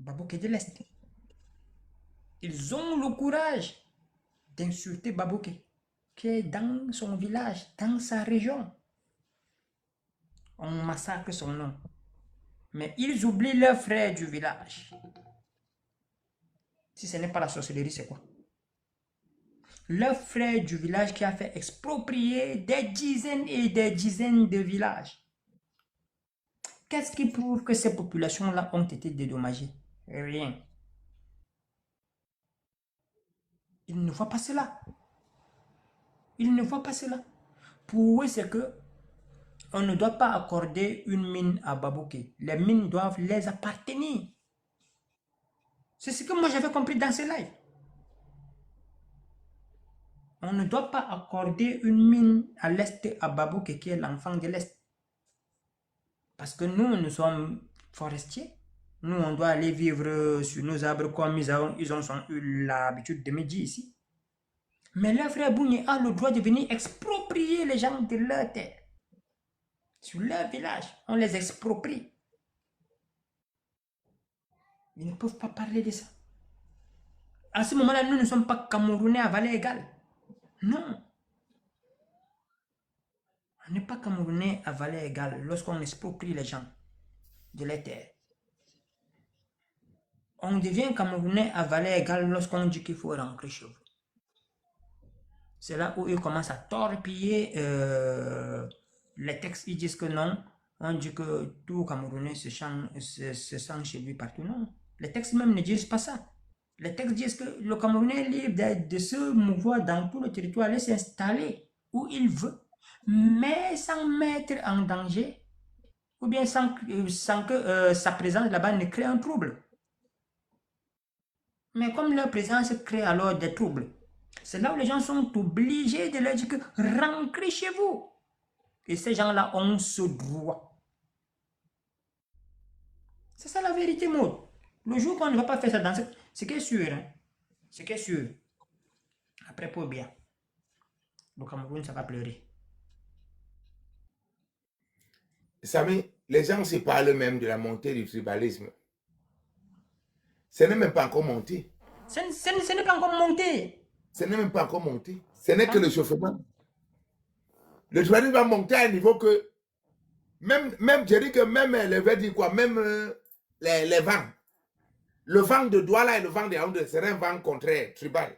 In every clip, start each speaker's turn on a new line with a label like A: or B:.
A: Babouké de l'Est. Ils ont le courage d'insulter Babouké, qui est dans son village, dans sa région. On massacre son nom. Mais ils oublient leur frère du village. Si ce n'est pas la sorcellerie, c'est quoi? Leur frère du village qui a fait exproprier des dizaines et des dizaines de villages. Qu'est-ce qui prouve que ces populations-là ont été dédommagées? Rien. Ils ne voient pas cela. Ils ne voient pas cela. Pour eux, c'est que on ne doit pas accorder une mine à Babouké. Les mines doivent les appartenir. C'est ce que moi j'avais compris dans ce live. On ne doit pas accorder une mine à l'Est à Babouké qui est l'enfant de l'Est. Parce que nous sommes forestiers. Nous, on doit aller vivre sur nos arbres comme ils ont eu l'habitude de me dire ici. Mais leur frère Bougné a le droit de venir exproprier les gens de leur terre. Sur leur village, on les exproprie. Ils ne peuvent pas parler de ça. À ce moment-là, nous ne sommes pas Camerounais à valeur égale. Non. On n'est pas Camerounais à valeur égale lorsqu'on exproprie les gens de leur terre. On devient Camerounais à valeur égale lorsqu'on dit qu'il faut rentrer chez vous. C'est là où ils commencent à torpiller les textes. Ils disent que non. On dit que tout Camerounais se sent chez lui partout. Non. Les textes même ne disent pas ça. Les textes disent que le Camerounais est libre de se mouvoir dans tout le territoire, de s'installer où il veut, mais sans mettre en danger, ou bien sans que sa présence là-bas ne crée un trouble. Mais comme leur présence crée alors des troubles, c'est là où les gens sont obligés de leur dire que rentrez chez vous. Et ces gens-là ont ce droit. C'est ça la vérité, Maud. Le jour qu'on ne va pas faire ça dans ce qui est sûr, hein, ce qui est sûr, après pour bien, le Cameroun, ça va pleurer.
B: Samy, les gens se parlent même de la montée du tribalisme. Ce n'est même pas encore monté.
A: Ce n'est pas encore monté.
B: Ce n'est même pas encore monté. Ce n'est que le chauffement. Le tribalisme va monter à un niveau que même je dis que même les veut dire quoi, même les vents. Le vent de Douala et le vent de Yaoundé serait un vent contraire, tribal.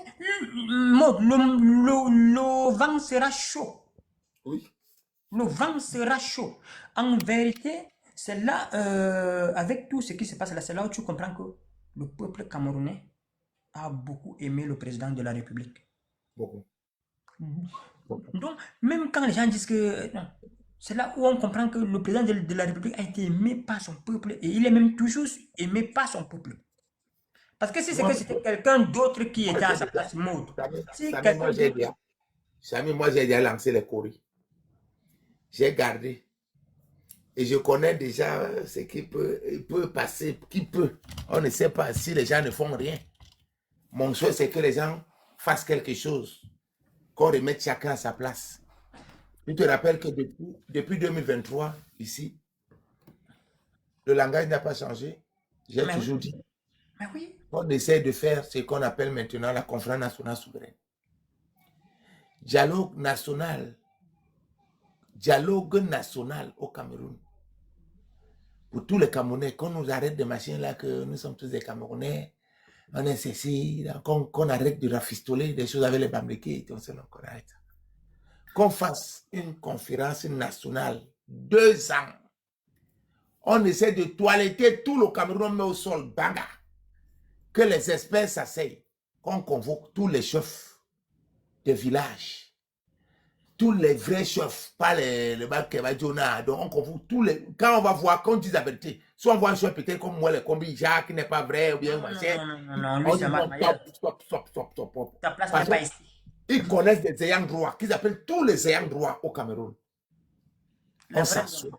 A: Le vent sera chaud.
B: Oui.
A: Le vent sera chaud. En vérité, c'est là, avec tout ce qui se passe là, c'est là où tu comprends que le peuple camerounais a beaucoup aimé le président de la République.
B: Beaucoup.
A: Donc, même quand les gens disent que... non, c'est là où on comprend que le président de la République a été aimé par son peuple et il est même toujours aimé par son peuple. Parce que si c'est que c'était quelqu'un d'autre qui était à sa place, Maud.
B: Samy, moi j'ai déjà lancé les courriers. J'ai gardé. Et je connais déjà ce qui peut passer, qui peut. On ne sait pas si les gens ne font rien. Mon souhait, c'est que les gens fassent quelque chose. Qu'on remette chacun à sa place. Je te rappelle que depuis 2023, ici, le langage n'a pas changé. J'ai toujours dit.
A: Mais oui.
B: On essaie de faire ce qu'on appelle maintenant la conférence nationale souveraine. Dialogue national au Cameroun. Pour tous les Camerounais, qu'on nous arrête de machines là, que nous sommes tous des Camerounais, on est ceci, qu'on arrête de rafistoler des choses avec les Bamlékés, qu'on arrête. Qu'on fasse une conférence nationale, 2 ans. On essaie de toiletter tout le Cameroun, on met au sol, banga. Que les experts s'asseyent, qu'on convoque tous les chefs de village, tous les vrais chefs, pas les Bakebadjona. Donc on convoque tous les. Quand on va voir, quand on dit la vérité, soit on voit un chef peut-être comme moi, le combi Jacques qui n'est pas vrai, ou bien
A: non, lui c'est ma
B: stop.
A: Ta place n'est pas ici.
B: Ils connaissent des ayants droit, qu'ils appellent tous les ayants droit au Cameroun. On s'assoit.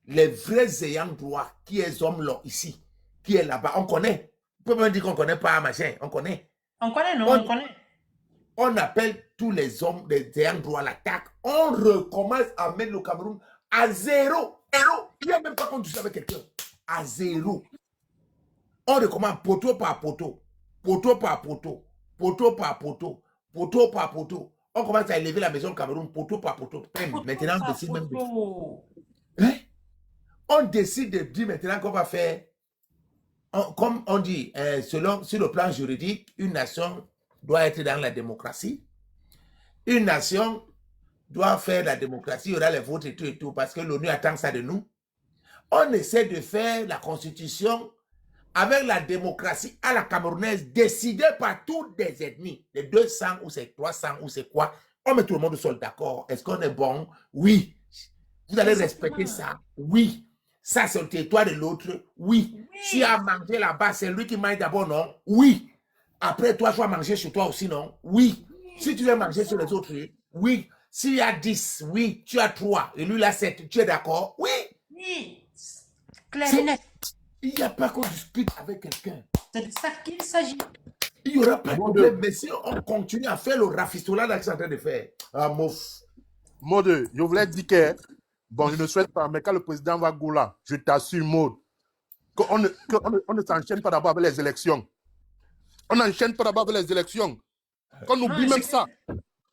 B: Les vrais ayants droit, qui est homme là, ici, qui est là-bas, on connaît. On peut même dire qu'on ne connaît pas, machin, on connaît.
A: On connaît, non, on connaît.
B: On appelle tous les hommes des ayants droit à l'attaque. On recommence à mettre le Cameroun à zéro. Il n'y a même pas qu'on touche avec quelqu'un. À zéro. On recommence poteau par poteau, poteau par poteau, poteau par poteau, poteau par poteau. On commence à élever la maison Cameroun, poteau par poteau. Maintenant, on décide même de... Hein? On décide de dire maintenant qu'on va faire, comme on dit, sur le plan juridique, une nation doit être dans la démocratie. Une nation doit faire la démocratie, il y aura les votes et tout, parce que l'ONU attend ça de nous. On essaie de faire la constitution avec la démocratie à la camerounaise, décidée par tous des ennemis. Les 200 ou c'est 300 ou c'est quoi. On met tout le monde seul d'accord. Est-ce qu'on est bon? Oui. Vous allez respecter ça? Oui. Ça, c'est le territoire de l'autre? Oui. S'il a mangé là-bas, c'est lui qui mange d'abord, non? Oui. Après, toi, tu vas manger chez toi aussi, non? Oui. Si tu veux manger sur les autres, oui. S'il y a 10, oui. Tu as 3 et lui, il a 7. Tu es d'accord? Oui.
A: Oui. Clair et net.
B: Il n'y a pas qu'on discute avec quelqu'un.
A: C'est de ça qu'il s'agit.
B: Il n'y aura pas de problème. Mais si on continue à faire le rafistolage qu'ils sont en train de faire,
C: Maud, je voulais dire que, bon, je ne souhaite pas, mais quand le président va go là, je t'assure, Maud, qu'on ne s'enchaîne pas d'abord avec les élections. On n'enchaîne pas d'abord avec les élections. Qu'on oublie même ça.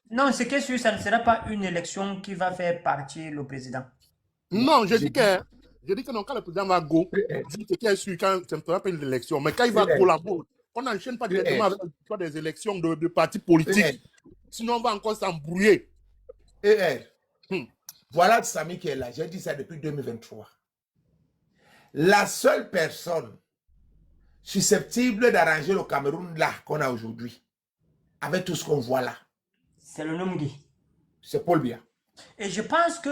A: Non, ce qui est sûr, ça ne sera pas une élection qui va faire partir le président.
C: Non, je dis que non, quand le président va go, ce qui est sûr, quand ça ne sera pas une élection, mais quand il va go là-bas, on n'enchaîne pas directement avec des élections de partis politiques. Sinon, on va encore s'embrouiller.
B: Voilà Samy qui est là. J'ai dit ça depuis 2023. La seule personne susceptible d'arranger le Cameroun là qu'on a aujourd'hui, avec tout ce qu'on voit là,
A: c'est le Nomgui.
B: C'est Paul Biya.
A: Et je pense que...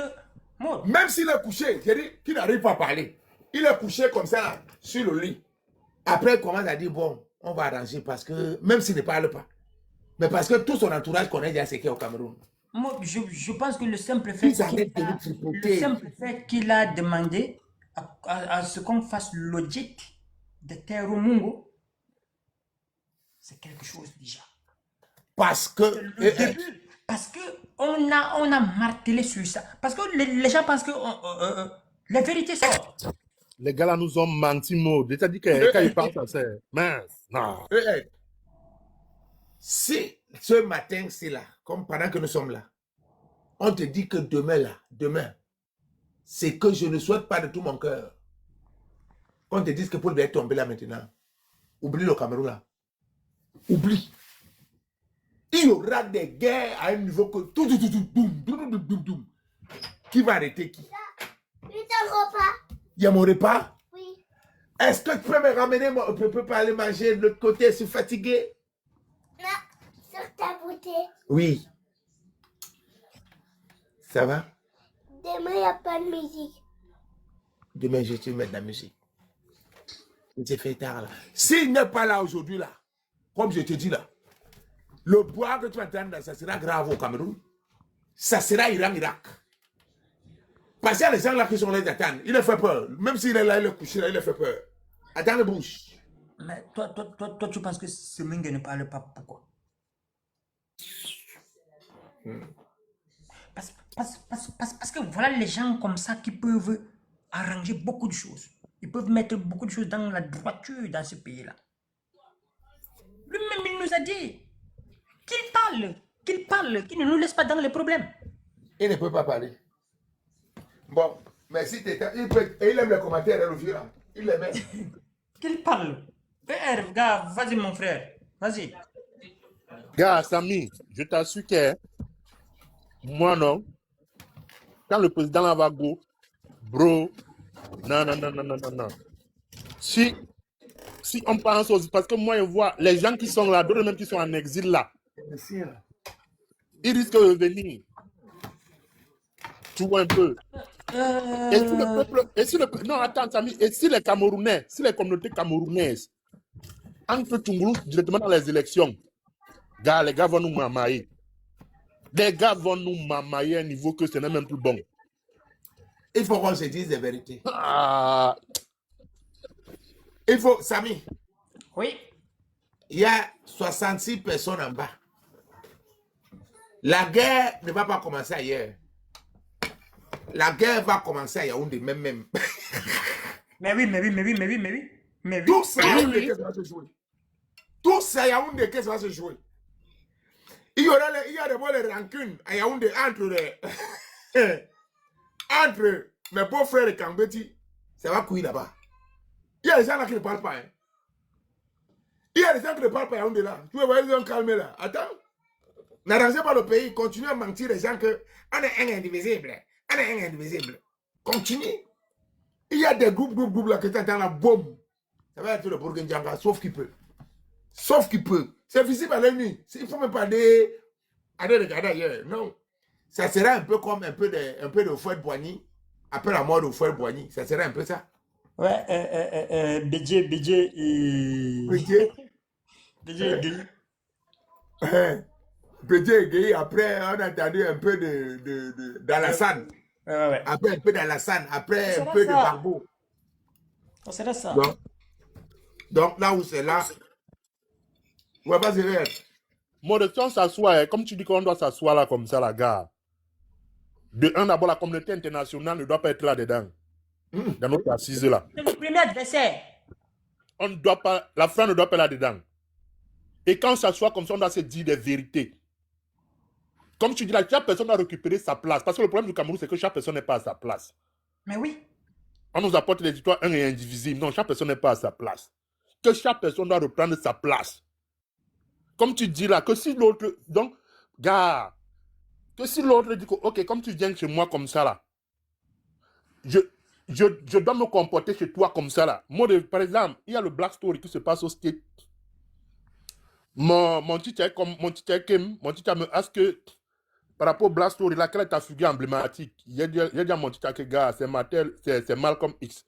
B: Même s'il est couché, j'ai dit qu'il n'arrive pas à parler. Il est couché comme ça là, sur le lit. Après, il commence à dire, bon, on va arranger parce que, même s'il ne parle pas, mais parce que tout son entourage connaît déjà ce qu'il y a au Cameroun.
A: Moi, je pense que le simple fait qu'il a demandé à ce qu'on fasse l'audit de Terro Mungo, c'est quelque chose déjà.
B: Parce que...
A: Parce que on a martelé sur ça. Parce que les gens pensent que la vérité sortent.
C: Les gars là nous ont menti, Maud. C'est-à-dire que quand ils pensent à ça, mince, non.
B: Si ce matin, c'est là, comme pendant que nous sommes là, on te dit que demain, c'est que je ne souhaite pas de tout mon cœur qu'on te dise que Paul Biya est tombé là maintenant. Oublie le Cameroun là. Oublie. Il y aura des guerres à un niveau que tout, qui va arrêter qui? Il y a mon repas? Oui. Est-ce que tu peux me ramener, je peux pas aller manger de l'autre côté, je suis fatigué?
D: Non, sur ta bouteille.
B: Oui. Ça va?
D: Demain, il n'y a pas de musique.
B: Demain, je vais te mettre de la musique. C'est fait tard là. S'il n'est pas là aujourd'hui là, comme je te dis là, le bois que tu vas entendre, ça sera grave au Cameroun. Ça sera Iran-Irak. Parce qu'il y a les gens là qui sont là, ils attendent. Il leur fait peur. Même s'il est là, il est couché là, il leur fait peur. Attends le bouche.
A: Mais toi, tu penses que ce Mingue ne parle pas, pourquoi? Parce que voilà les gens comme ça qui peuvent arranger beaucoup de choses. Ils peuvent mettre beaucoup de choses dans la droiture dans ce pays-là. Lui-même, il nous a dit qu'il parle, qu'il ne nous laisse pas dans les problèmes.
B: Il ne peut pas parler. Bon, mais si il aime les commentaires, le vieux là. Il les met.
A: Qu'il parle. Gars, vas-y mon frère, vas-y.
C: Gars, Samy, je t'assure que moi non. Quand le président là va go, bro, non. Si on pense aussi, parce que moi je vois les gens qui sont là, d'autres même qui sont en exil là, ils risquent de revenir. Tu vois un peu. Et si le peuple, non attends Samy, et si les Camerounais, si les communautés camerounaises entrent Tungulu directement dans les élections, gars, les gars vont nous mamailler. Les gars vont nous mamailler à un niveau que ce n'est même plus bon.
B: Il faut qu'on se dise la vérité.
C: Ah.
B: Il faut, Samy.
A: Oui.
B: Il y a 66 personnes en bas. La guerre ne va pas commencer ailleurs. La guerre va commencer à Yaoundé, même.
A: Mais oui. Mais oui.
B: Tout ça, Yaoundé, qu'est-ce qui va se jouer? Tout ça, Yaoundé, qu'est-ce qui va se jouer? Il y a d'abord les rancunes à Yaoundé entre mes beaux-frères et Kambeti. Ça va couiller là-bas. Il y a des gens là qui ne parlent pas. Hein. Il y a des gens qui ne parlent pas à Yaoundé là. Tu veux voir, ils ont calmé là. Attends. N'arrangez pas le pays. Continuez à mentir les gens qu'on est un indivisible. On est un indivisible. Continue. Il y a des groupes là qui sont dans la bombe. Ça va être le Bourguin-Djanga, sauf qu'il peut. Sauf qu'il peut. C'est visible à l'ennemi. Il ne faut même pas aller regarder ailleurs. Non. Ça sera un peu comme un peu de Fouet Boigny. Après la mort de Fouet Boigny. Ça sera un peu ça.
A: Ouais, BJ et...
B: BJ.
A: BJ et Guy.
B: BJ et Guy. Après, on a entendu un peu d'Alassane.
A: Ouais.
B: Après un peu d'Alassane. Après un peu de Barbeau.
A: C'est ça.
B: Donc là où c'est là. Ouais, vas-y, regarde.
C: Moi, de on s'assoit, comme tu dis qu'on doit s'asseoir là comme ça, la gare. De un, d'abord, la communauté internationale ne doit pas être là-dedans. Dans notre assise là.
A: C'est le premier adversaire.
C: On ne doit pas, la France ne doit pas être là-dedans. Et quand on s'assoit comme ça, on doit se dire des vérités. Comme tu dis là, chaque personne doit récupérer sa place. Parce que le problème du Cameroun, c'est que chaque personne n'est pas à sa place.
A: Mais oui.
C: On nous apporte les histoires un et indivisible. Non, chaque personne n'est pas à sa place. Que chaque personne doit reprendre sa place. Comme tu dis là, que si l'autre... Donc, gars, que si l'autre dit que, ok, comme tu viens chez moi comme ça là, je dois me comporter chez toi comme ça là. Moi, par exemple, il y a le Black Story qui se passe au State. Mon teacher me ask que par rapport au Black Story là, quelle est ta figure emblématique? Il y a dit à mon teacher que gars, c'est Malcolm X.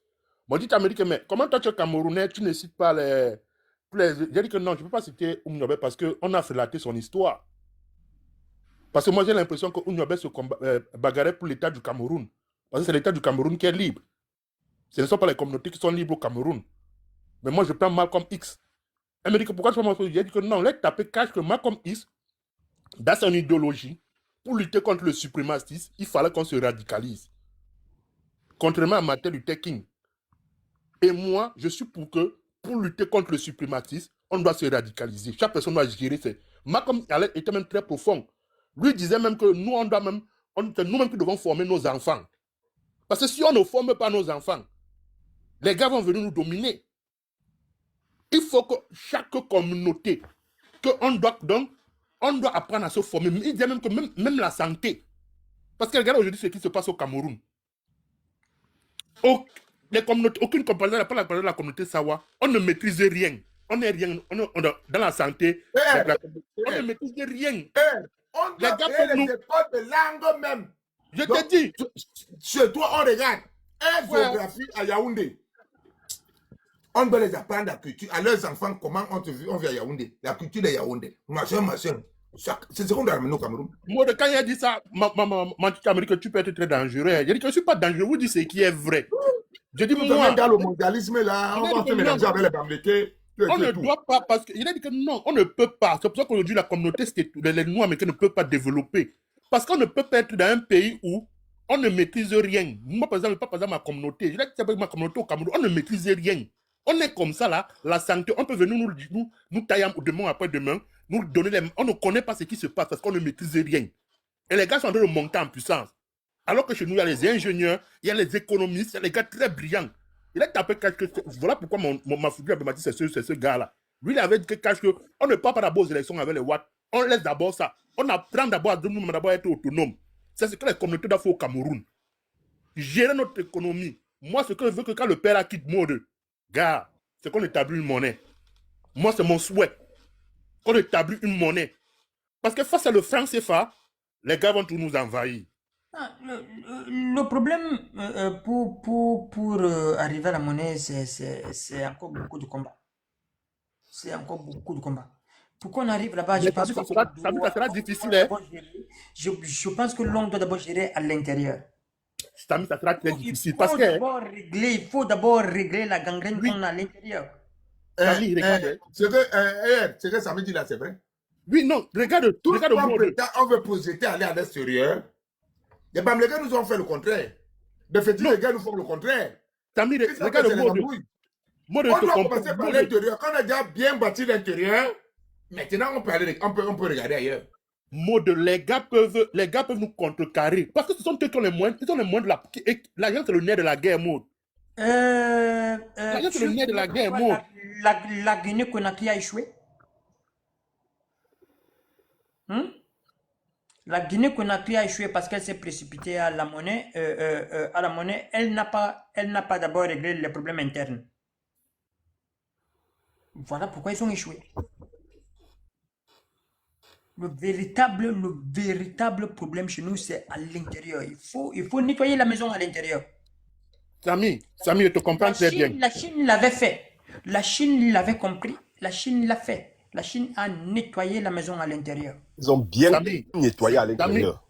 C: Mon teacher me dit que mais comment toi tu es Camerounais, tu ne cites pas les... J'ai dit que non, je ne peux pas citer Oumniobé parce qu'on a relaté son histoire. Parce que moi j'ai l'impression que Oumniobé se bagarrait pour l'État du Cameroun. Parce que c'est l'État du Cameroun qui est libre. Ce ne sont pas les communautés qui sont libres au Cameroun. Mais moi je prends Malcolm X. Elle me dit que pourquoi tu m'as dit? J'ai dit que non, laisse taper cache que Malcolm X, dans son idéologie, pour lutter contre le suprémacisme, il fallait qu'on se radicalise. Contrairement à Martin Luther King. Et moi, je suis pour lutter contre le suprémacisme, on doit se radicaliser. Chaque personne doit gérer ses... Malcolm était même très profond. Lui disait même que nous, c'est nous-mêmes qui devons former nos enfants. Parce que si on ne forme pas nos enfants, les gars vont venir nous dominer. Il faut que chaque communauté, on doit apprendre à se former. Il dit même que même la santé. Parce que regarde aujourd'hui ce qui se passe au Cameroun. Aucune compagnie n'a pas la parole de la communauté Sawa. On ne maîtrise rien. On est rien. Dans la santé. On ne maîtrise rien.
B: On doit créer les écoles de langue même.
C: Je te dis.
B: Chez toi, on regarde. Géographie à Yaoundé. On doit les apprendre la culture. À leurs enfants, comment on vit à Yaoundé. La culture de Yaoundé. Machin. C'est ce qu'on doit ramener au Cameroun.
C: Moi, quand il a dit ça, tu as dit que tu peux être très dangereux. J'ai dit que je ne suis pas dangereux. Vous dites ce qui est vrai. Je dis, moi,
B: dans le mondialisme là, on va se mélanger avec les Bamlékés.
C: On ne doit pas, parce qu'il a dit que non, on ne peut pas. C'est pour ça qu'aujourd'hui, la communauté, les Noirs américains ne peuvent pas développer. Parce qu'on ne peut pas être dans un pays où on ne maîtrise rien. Moi, par exemple, ma communauté, je dis que ma communauté au Cameroun, on ne maîtrise rien. On est comme ça là, la santé, on peut venir nous tailler demain après demain, nous donner on ne connaît pas ce qui se passe parce qu'on ne maîtrise rien. Et les gars sont en train de monter en puissance. Alors que chez nous, il y a les ingénieurs, il y a les économistes, il y a les gars très brillants. Il a tapé quelque chose. Voilà pourquoi ma figure emblématique, c'est ce gars-là. Lui, il avait dit qu'on ne part pas d'abord aux élections avec les Watts. On laisse d'abord ça. On apprend d'abord à nous d'abord être autonome. C'est ce que les communautés doivent faire au Cameroun. Gérer notre économie. Moi, ce que je veux que quand le père quitte mode, gars, c'est qu'on établit une monnaie. Moi, c'est mon souhait. Qu'on établit une monnaie. Parce que face à le franc CFA, les gars vont tout nous envahir.
A: Le problème pour arriver à la monnaie, c'est encore beaucoup de combat. C'est encore beaucoup de combat. Pour qu'on arrive là-bas, je pense que
C: ça sera difficile. Hein?
A: Je pense que l'on doit d'abord gérer à l'intérieur.
C: Ça sera très difficile.
A: Il faut d'abord régler la gangrène qu'on a à l'intérieur.
B: Ce que Samy dit là, c'est vrai.
C: Oui, non, regarde
B: tout le monde. On veut projeter aller à l'extérieur. Les Bamlékés nous ont fait le contraire. De fait, les gars nous font le contraire.
C: Samy, regarde le mot. Moi, je
B: On
C: te
B: doit
C: comprends.
B: commencer par
C: Moi,
B: l'intérieur. Quand on a déjà bien bâti l'intérieur, maintenant on peut regarder ailleurs.
C: Mode, les gars peuvent nous contrecarrer. Parce que ce sont eux qui ont les moyens. Ils ont les moyens de la. L'argent, c'est le nerf de la guerre, mode. L'argent, c'est le nerf de la guerre, mode.
A: La Guinée-Conakry a échoué. La Guinée-Conakry a échoué parce qu'elle s'est précipitée à la monnaie. Elle n'a pas d'abord réglé les problèmes internes. Voilà pourquoi ils ont échoué. Le véritable problème chez nous, c'est à l'intérieur. Il faut nettoyer la maison à l'intérieur.
C: Samy, je te comprends très bien.
A: La Chine l'avait fait. La Chine l'avait compris. La Chine l'a fait. La Chine a nettoyé la maison à l'intérieur.
E: Ils ont bien
C: Samy,
E: nettoyé à l'intérieur.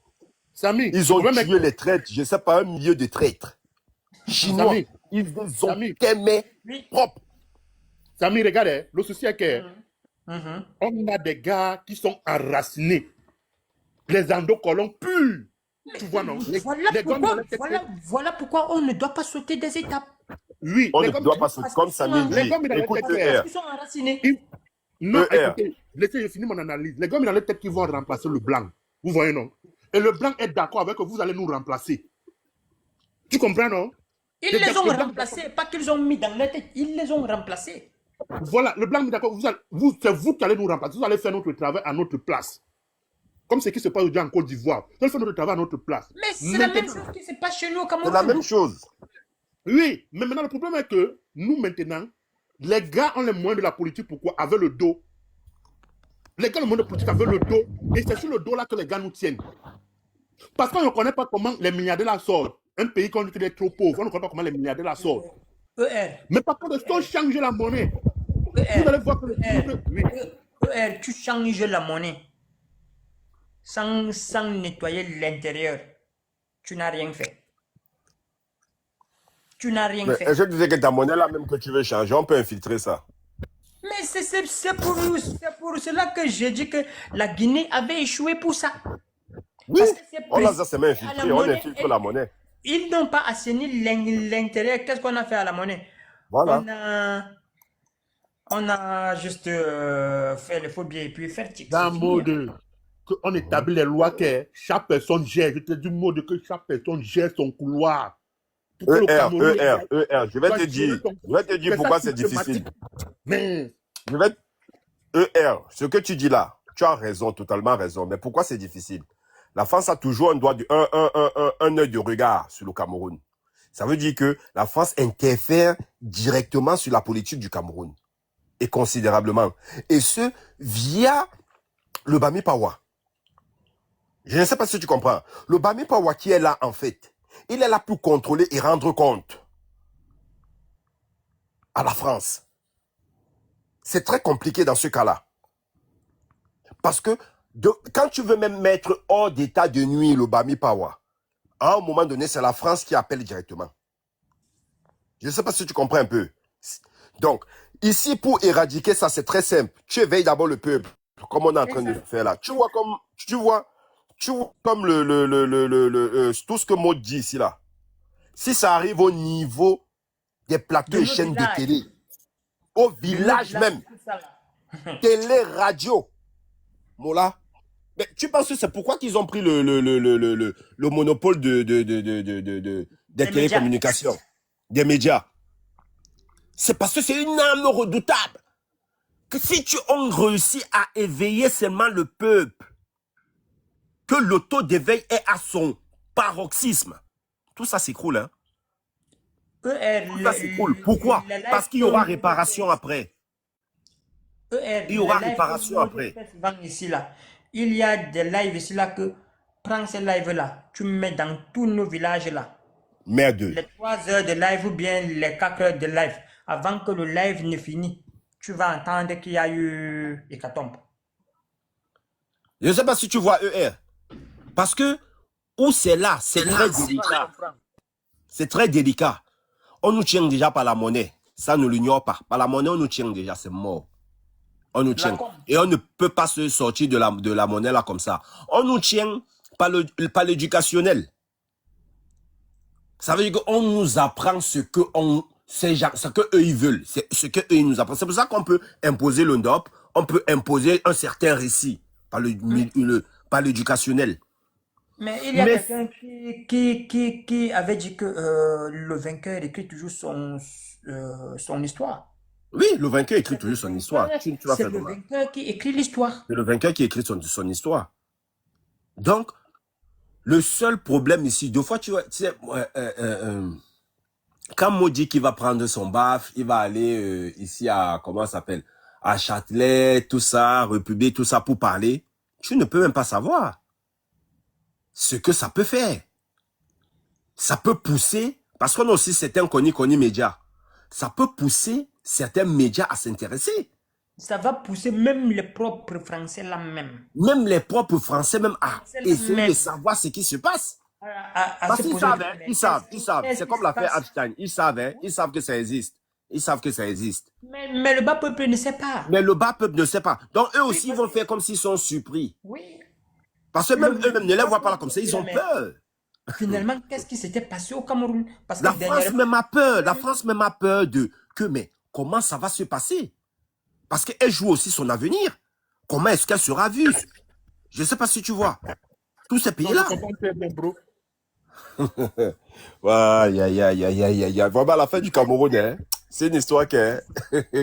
C: Samy,
E: Ils ont tué les traîtres, je ne sais pas, un milieu de traîtres. Chinois,
C: Samy,
E: ils les ont
C: Samy.
E: quémés
A: Oui.
E: propres.
C: Samy, regarde, le souci est que on a des gars qui sont enracinés. Les endocolons purs. Tu vois, non?
A: Voilà pourquoi on ne doit pas sauter des étapes.
C: Oui,
E: On
C: les
E: ne
C: gommes-
E: doit pas se, comme Samy
C: les
E: dit.
C: gommes, ils ont
E: Écoute,
C: la tête
E: ER,
A: Ils sont enracinés.
C: Non,
E: ER.
C: écoutez, laissez-moi finir mon analyse. Les gars, ils ont peut-être qu'ils vont remplacer le blanc. Vous voyez, non? Et le blanc est d'accord avec que vous allez nous remplacer. Tu comprends, non?
A: Ils les ont remplacés, pas qu'ils ont mis dans leur tête, ils les ont remplacés.
C: Voilà, le blanc est d'accord. C'est vous qui allez nous remplacer. Vous allez faire notre travail à notre place. Comme ce qui se passe aujourd'hui en Côte d'Ivoire. Vous allez faire notre travail à notre place.
A: Mais c'est la même chose qui se passe chez nous au
E: C'est
A: Cameroun.
E: la même chose.
C: Oui, mais maintenant, le problème est que nous, maintenant, les gars ont les moyens de la politique. Pourquoi? Avec le dos. Les gars ont les moyens de politique avec le dos. Et c'est sur le dos là que les gars nous tiennent. Parce qu'on ne connaît pas comment les milliardaires là sortent. Un pays qu'on dit qu'il est trop pauvre, on ne connaît pas comment les milliardaires là sortent.
A: ER,
C: Mais par contre, si on change la monnaie, vous
A: ER,
C: allez voir que le oui.
A: ER, tu changes la monnaie sans nettoyer l'intérieur. Tu n'as rien fait. Tu n'as rien
E: Mais
A: fait.
E: je disais que ta monnaie là même que tu veux changer, on peut infiltrer ça.
A: Mais c'est pour cela que j'ai dit que la Guinée avait échoué pour ça.
E: Oui,
A: Parce que c'est
E: on l'a
A: précis
E: ça, c'est
A: à la
E: infiltré, on
A: monnaie
E: infiltre la monnaie.
A: Ils n'ont pas assaini l'intérieur. Qu'est-ce qu'on a fait à la monnaie?
E: Voilà.
A: On a juste fait le phobie et puis faire tic.
C: Dans le mode qu'on établit les lois que chaque personne gère. Je te dis le mode que chaque personne gère son couloir.
E: ER, je vais te dire pourquoi c'est difficile.
C: Mais
E: ER, ce que tu dis là, tu as raison, totalement raison. Mais pourquoi c'est difficile? La France a toujours un œil de regard sur le Cameroun. Ça veut dire que la France interfère directement sur la politique du Cameroun. Et considérablement. Et ce, via le Bami Pawa. Je ne sais pas si tu comprends. Le Bami Pawa qui est là, en fait, il est là pour contrôler et rendre compte à la France. C'est très compliqué dans ce cas-là. Parce que quand tu veux même mettre hors d'état de nuit le Bami Pawa, à un moment donné, c'est la France qui appelle directement. Je ne sais pas si tu comprends un peu. Donc, ici, pour éradiquer ça, c'est très simple. Tu éveilles d'abord le peuple, comme on est en train de faire là. Tu vois comme tout ce que Maud dit ici là. Si ça arrive au niveau des plateaux et chaînes de télé, au village même, télé, radio, Mola. Mais tu penses que c'est pourquoi qu'ils ont pris le monopole des télécommunications, des médias? C'est parce que c'est une arme redoutable. Que si on réussit à éveiller seulement le peuple, que le taux d'éveil est à son paroxysme, tout ça s'écroule. Hein? Tout ça s'écroule. Pourquoi? Parce qu'il y aura réparation après. Il y aura réparation après.
A: Ici, là. Il y a des lives ici là que prends ces lives là, tu mets dans tous nos villages là.
E: Merde.
A: Les 3 heures de live ou bien les 4 heures de live, avant que le live ne finisse, tu vas entendre qu'il y a eu hécatombe.
E: Je ne sais pas si tu vois ER. Parce que où c'est là, c'est très délicat. C'est très délicat. On nous tient déjà par la monnaie. Ça ne l'ignore pas. Par la monnaie, on nous tient déjà, c'est mort. On nous tient. Et on ne peut pas se sortir de la monnaie là comme ça. On nous tient par l'éducationnel. Ça veut dire qu'on nous apprend ce qu'on c'est ce que eux ils veulent, c'est ce que eux ils nous apprennent. C'est pour ça qu'on peut imposer le NDOP, on peut imposer un certain récit par par l'éducationnel.
A: Mais il y a
E: Mais
A: quelqu'un qui avait dit que le vainqueur écrit toujours son histoire.
E: oui, le vainqueur écrit
A: C'est le
E: toujours son histoire.
A: vainqueur,
E: Tu vas
A: c'est
E: faire
A: le
E: comment?
A: vainqueur qui écrit l'histoire.
E: C'est le vainqueur qui écrit son histoire. Donc, le seul problème ici, deux fois, tu sais, quand Mo dit qu'il va prendre son baf, il va aller ici à, comment ça s'appelle, à Châtelet, tout ça, République, tout ça pour parler, tu ne peux même pas savoir ce que ça peut faire. Ça peut pousser, parce qu'on a aussi certains connus médias, ça peut pousser certains médias à s'intéresser.
A: Ça va pousser même les propres Français là même.
E: Même les propres Français, même à
A: C'est la
E: essayer de
A: même.
E: savoir ce qui se passe.
A: À
E: Parce
A: se
E: qu'ils
A: poser
E: savent,
A: des
E: hein,
A: questions.
E: ils savent, ils savent.
A: Qu'est-ce
E: C'est
A: qui
E: comme
A: se
E: l'affaire
A: passe?
E: Epstein. Ils savent, hein, ils savent que ça existe. Ils savent que ça existe.
A: Mais le bas peuple ne sait pas.
E: Mais le bas peuple ne sait pas. Donc eux
A: Oui,
E: aussi, ils
A: parce
E: vont
A: que,
E: faire comme s'ils sont surpris.
A: oui,
E: Parce que même eux-mêmes ne les
A: bas
E: voient pas là
A: peuple
E: comme ça.
A: dit
E: Ils
A: là,
E: ont
A: mais
E: peur.
A: finalement, qu'est-ce qui s'était passé au Cameroun? Parce que
E: La France
A: dernièrement,
E: même a peur. La France même a peur de que, mais comment ça va se passer? Parce qu'elle joue aussi son avenir. Comment est-ce qu'elle sera vue? Je ne sais pas si tu vois. Tous ces
C: Non, je
E: pays-là.
C: comprends très bien, bro.
E: Aïe, aïe, aïe, aïe, aïe, aïe. Vraiment, à la fin du Cameroun, hein, c'est une histoire que,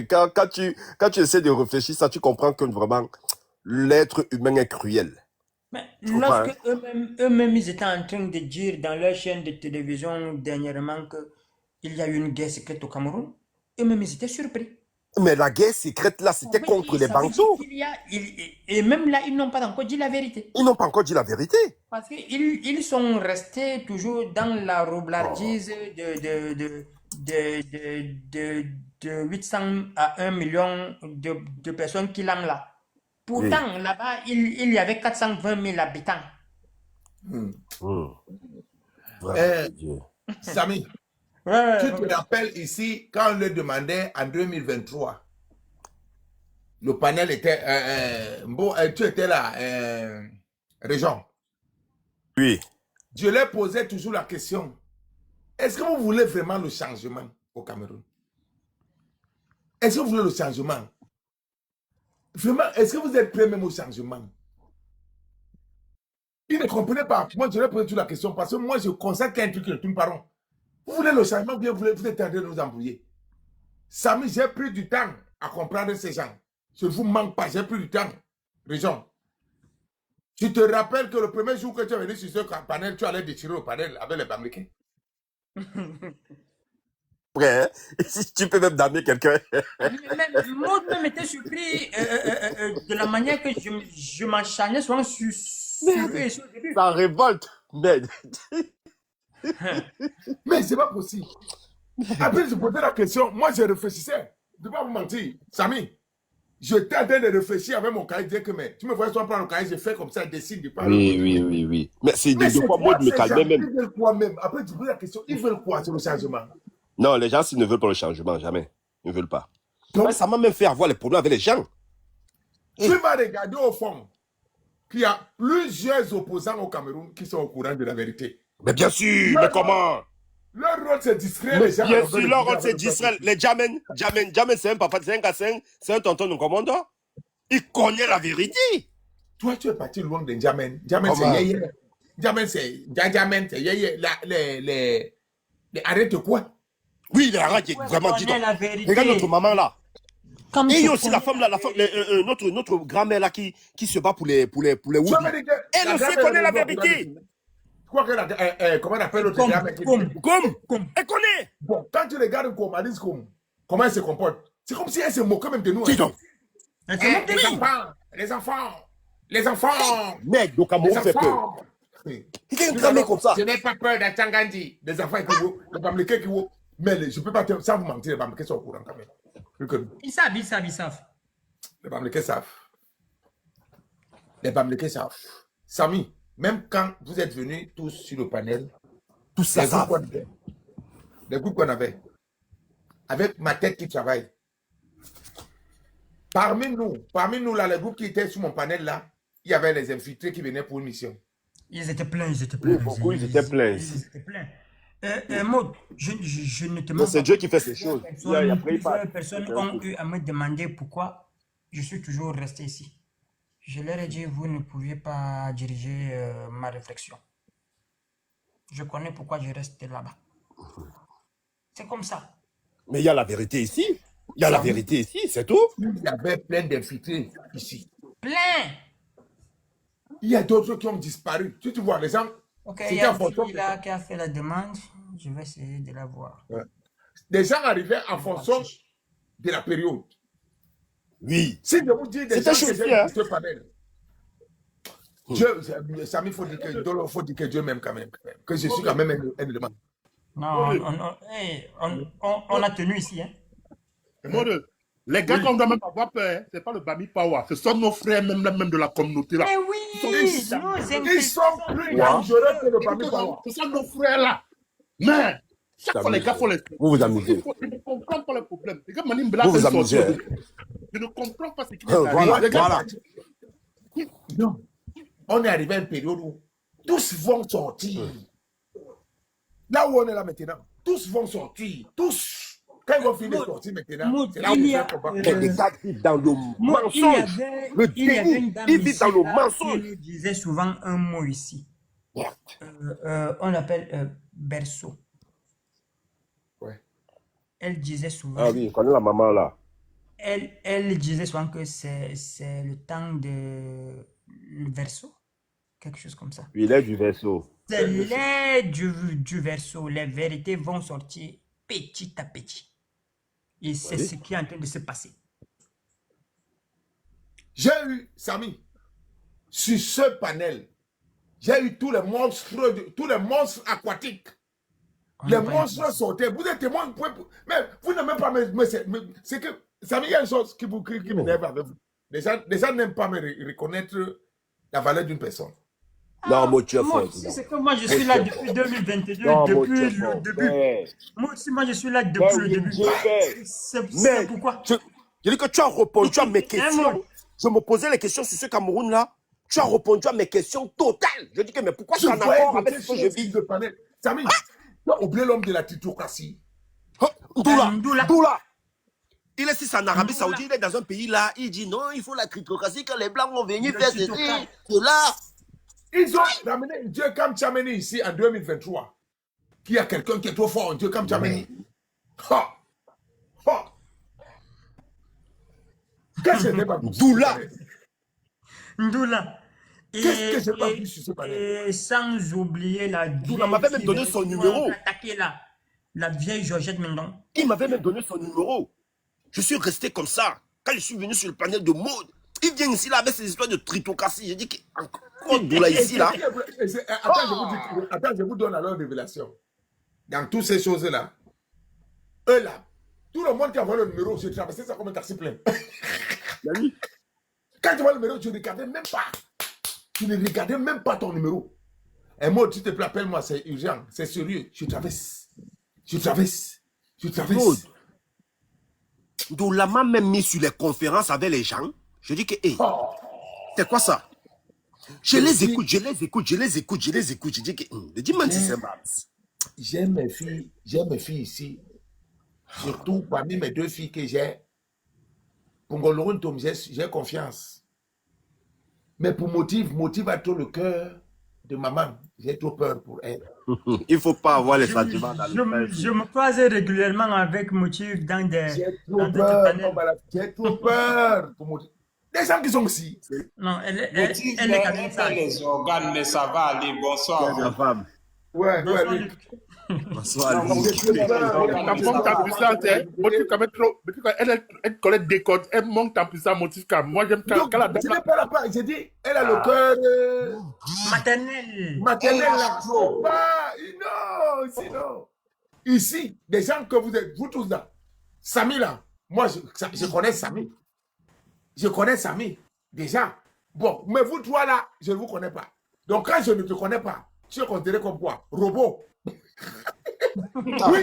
E: quand tu essaies de réfléchir, ça, tu comprends que vraiment, l'être humain est cruel.
A: mais
E: Tu comprends, hein?
A: lorsque eux-mêmes, ils étaient en train de dire dans leur chaîne de télévision dernièrement qu'il y a eu une guerre secrète au Cameroun, eux-mêmes, ils étaient surpris.
E: Mais la guerre secrète, là, c'était
A: Oui,
E: contre les
A: ça veut dire
E: Bantous.
A: qu'il y a, et même là, ils n'ont pas encore dit la vérité.
E: Ils n'ont pas encore dit la vérité.
A: Parce qu'ils sont restés toujours dans la roublardise de 800 à 1 million de personnes qui l'aiment là.
E: Oui.
A: Pourtant, là-bas, il y avait 420 000 habitants.
B: Hmm.
E: Vraiment, Dieu.
B: Samy,
A: Ouais,
B: tu te rappelles ici, quand on le demandait en 2023, le panel était... tu étais là, Régent.
E: Oui.
B: Je leur posais toujours la question, est-ce que vous voulez vraiment le changement au Cameroun? Est-ce que vous voulez le changement? Vraiment, est-ce que vous êtes prêts même au changement? Ils ne comprenaient pas. Moi, je leur posais toujours la question parce que moi, je constate qu'il y a un truc qui ne tourne pas rond. Vous voulez le changement, bien vous êtes en train de nous embrouiller. Samy, j'ai pris du temps à comprendre ces gens. Je ne vous manque pas, j'ai pris du temps. Région. Tu te rappelles que le premier jour que tu es venu sur ce panel, tu allais déchirer le panel avec les Bamricains?
E: Après, hein, si tu peux même damner quelqu'un.
A: Moi, je m'étais surpris de la manière que je m'acharnais souvent sur eux et sur le début.
E: Ça révolte. Mais,
B: Mais c'est pas possible. Après, je posais la question. Moi, je réfléchissais. Je ne vais pas vous mentir. Samy, j'étais en train de réfléchir avec mon cahier. Dire que, mais tu me voyais soit prendre le cahier, je fais comme ça, je dessine du pas.
E: oui. Mais c'est
B: Mais
E: de
B: c'est
E: quoi moi de me calmer même.
B: Ils veulent quoi même? Après, tu poses la question. Ils veulent quoi sur le changement?
E: Non, les gens, s'ils ne veulent pas le changement, jamais. Ils ne veulent pas.
B: Donc,
E: Ouais, ça m'a même fait avoir les problèmes avec les gens.
B: tu vas regarder au fond qu'il y a plusieurs opposants au Cameroun qui sont au courant de la vérité.
E: Mais bien sûr, mais comment?
B: Leur rôle, c'est distraire
E: Mais
B: les gens.
E: bien sûr, leur rôle, c'est distraire. Les Jamen, c'est un papa, c'est un cassin, c'est un tonton de commandant. Il connaît la vérité.
B: Toi, tu es parti loin de Jamen. Jamen,
E: Comment?
B: c'est yéyé. Jamen, c'est Jamen, c'est yéyé. Les arrête quoi?
E: Oui, il arrête, vraiment, dis donc.
A: La vérité.
E: Regarde notre maman là.
A: Comme
E: Et il y a
A: tu
E: aussi la femme là, notre grand-mère là qui se bat pour les
B: Tu
E: Woody.
B: vas me dire que
E: Elle
B: la
E: aussi
B: grand-mère
E: connaît
B: de
E: la
B: Louis,
E: vérité.
B: tu crois que comment on appelle l'autre grand-mère qui-
E: Comme, elle connaît.
B: Bon, quand tu regardes comme Alice comme comment elle se comporte, c'est comme si elle se moquait même de nous.
E: Dis
B: hein.
E: donc.
B: Les enfants.
E: Mec, donc à
B: Les
E: mon fait peur.
B: enfants.
E: Il y a une grand-mère comme ça.
B: Je n'ai pas peur d'Achangandi. Les enfants qui vont, les Bamileke qui vont. Mais je ne peux pas te, sans vous mentir, les Bamileke sont au courant quand même. Plus que nous.
A: Ils savent.
B: Les Bamileke savent. Les Bamileke savent. Samy, même quand vous êtes venus tous sur le panel,
E: Tout ça,
B: les groupes
E: ça.
B: qu'on avait, les groupes qu'on avait, avec ma tête qui travaille, parmi nous là, les groupes qui étaient sur mon panel là, il y avait les infiltrés qui venaient pour une mission.
A: Ils étaient pleins.
E: Oui, beaucoup, ils étaient pleins.
A: Ils étaient pleins. Maud, je ne te
E: Non,
A: mens
E: c'est
A: pas.
E: Dieu qui fait ces choses. Après, il part.
A: Plusieurs personnes ont eu à me demander pourquoi je suis toujours resté ici. Je leur ai dit, vous ne pouviez pas diriger ma réflexion. Je connais pourquoi je reste là-bas. C'est comme ça.
E: Mais il y a la vérité ici. Il y a la vérité ici, c'est tout.
B: Il y avait plein d'infiltrés ici.
A: Plein.
B: Il y a d'autres qui ont disparu. Tu vois, les gens,
A: Ok, il y
B: c'était
A: a
B: en
A: une
B: fonction.
A: fille là qui a fait la demande. Je vais essayer de la voir.
B: Des gens arrivaient en fonction de la période.
E: Oui.
B: Si je vous dis des
E: C'est un
B: gens que
E: chauffeur,
B: j'ai
E: hein.
B: vu ce panel, Dieu, Samy, faut dire que Dieu m'aime quand même. Que je suis quand même un élément.
A: Non, on a tenu ici. Hein.
C: Maud, les gars qu'on doit même avoir peur, hein, c'est pas le Bami Power, ce sont nos frères même de la communauté là.
A: Mais oui,
B: Ils sont plus dangereux que le Bami Power.
C: Ce sont nos frères là. Mais chaque fois les gars font les
E: Vous vous amusez.
C: Je ne comprends pas le problème. Les gars, Manim Bla
E: Vous vous
C: fait sortir.
E: amusez.
C: Je ne comprends pas ce qui est
E: Voilà,
C: arrivé. Les gars,
E: voilà.
B: Non. On est arrivé à une période où tous vont sortir. Là où on est là maintenant, tous vont sortir. Tous. Quand ils vont finir de sortir maintenant, c'est là où on fait combat.
E: Mais les gars vivent dans le
A: Moi,
E: mensonge. Le
A: il y avait une
E: déni.
A: dame
E: Ils vivent
A: ici,
E: dans le
A: là, qui
E: mensonge.
A: nous disait souvent un mot ici. On l'appelle berceau.
B: Ouais.
A: Elle disait souvent,
E: Ah oui, on connaît la maman là.
A: elle disait souvent que c'est le temps de le verseau, quelque chose comme ça.
E: Il est du vaisseau.
A: C'est l'air du verseau. Les vérités vont sortir petit à petit. Et c'est
E: Oui.
A: ce qui est en train de se passer.
B: J'ai eu, Samy, sur ce panel, j'ai eu tous les monstres aquatiques.
A: On
B: Les
A: n'a pas
B: monstres sortaient. Vous êtes témoin. Mais vous n'aimez pas c'est que, Samy, il y a une chose qui m'énerve avec vous. Les gens n'aiment pas me reconnaître la valeur d'une personne.
E: Non, moi, tu es
A: Moi
E: fort.
A: aussi, c'est que moi, je suis là depuis 2022,
E: Non, moi, tu
A: depuis
E: es
A: le
E: fort.
A: début.
E: Mais,
A: Moi aussi, moi, je suis là depuis le début. C'est
E: mais,
A: pourquoi.
E: je dis que tu as répondu à mes
A: Un
E: questions.
A: mot.
E: Je me posais les questions sur ce Cameroun-là. Tu as répondu à mes questions totales. Je dis que, mais pourquoi
B: Je
E: tu en
B: voyais
E: accord
B: de
E: avec
B: telles
E: ce que je
B: choses
E: vis?
B: sur le panel. Samy, tu as oublié l'homme de la titocratie.
E: Doula,
A: Ndoula.
E: Doula. Il est ici en Arabie
A: Ndoula.
E: Saoudite, il est dans un pays là, il dit non, il faut la cryptocratie quand les Blancs vont venir
A: Le
E: faire ceci,
A: titocrate.
E: cela.
B: Ils ont ramené Dieu comme Tchameni ici en 2023. Qu'il y a quelqu'un qui est trop fort, Dieu comme Tchameni. Ha! Ha! Qu'est-ce que c'est pas
E: Doula.
A: Ndoula.
B: Qu'est-ce que j'ai pas vu sur ce panel?
A: Et sans oublier la
E: Ndoula m'avait même donné son numéro.
A: Attaqué la vieille Georgette Mendon.
E: Il m'avait même donné son numéro. Je suis resté comme ça. Quand je suis venu sur le panel de mode, il vient ici là avec ses histoires de tritocratie. J'ai dit encore Doula ici là.
B: Attends, je vous donne alors une révélation. Dans toutes ces choses-là, eux là, tout le monde qui a envoyé le numéro, j'ai traversé ça comme un taxi plein. Quand tu vois le numéro, tu ne regardais même pas. Tu ne regardais même pas ton numéro. Un mot, s'il te plaît, appelle-moi, c'est urgent, c'est sérieux. Je traverse. Je traverse. Je traverse.
E: Doula m'a même mis sur les conférences avec les gens. Je dis que, hé, c'est quoi ça? Je les écoute. Je dis que, dis-moi si c'est mal.
B: J'ai mes filles ici. Surtout parmi mes deux filles que j'ai. Pour Ngolorun Tom, j'ai confiance. Mais pour Motive a trop le cœur de maman. J'ai trop peur pour elle.
E: Il ne faut pas avoir les sentiments dans le
A: Je me croise régulièrement avec Motif dans des
B: J'ai trop
A: dans des
B: peur.
A: panels.
B: J'ai trop peur pour Motive. Des gens qui sont ici.
A: Non, elle est quand même sage.
F: Les organes, mais ça va aller. Bonsoir.
E: la femme.
B: Ouais,
A: Bonsoir,
B: ouais.
A: Luc.
E: Bonsoir.
B: J'ai trop peur.
C: Ta monte en puissance, hein. Motif quand même trop. Elle collecte des codes. Elle monte en puissance, Motif quand même. Moi, j'aime quand la
B: Je
C: dame.
B: n'ai pas la part. J'ai dit, elle a le cœur
A: Maternelle.
B: maternel là. Non, sinon. Ici, des gens que vous êtes, vous tous là. Samy là. Moi, je connais Samy. Je connais Samy. Déjà. Bon, mais vous trois là, je ne vous connais pas. Donc, quand je ne te connais pas, tu es considéré comme quoi? Robot. Oui.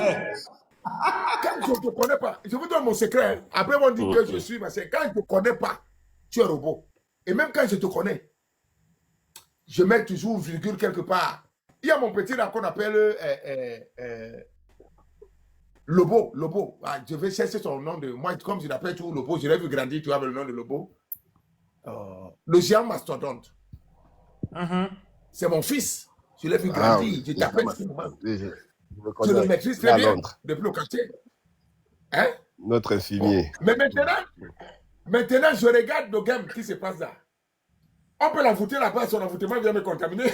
B: Quand je ne te connais pas, je vous donne mon secret. Après, on dit que je suis, parce que quand je ne te connais pas, tu es robot. Et même quand je te connais, je mets toujours virgule quelque part. Il y a mon petit là qu'on appelle Lobo. Lobo. Ah, je vais chercher son nom de. Moi, comme je l'appelle tout Lobo, je l'ai vu grandir, tu vois, avec le nom de Lobo. Le géant mastodonte. C'est mon fils. Je l'ai vu
E: Ah
B: grandir.
E: oui,
B: Je t'appelle.
E: oui, je le
B: Je
E: connais.
B: le maîtrise
E: Il est à
B: très bien
E: Londres.
B: depuis le quartier. Hein?
E: Notre infirmier.
B: Mais maintenant, je regarde le game qui se passe là. On peut l'envoûter là-bas, son envoûtement vient me contaminer.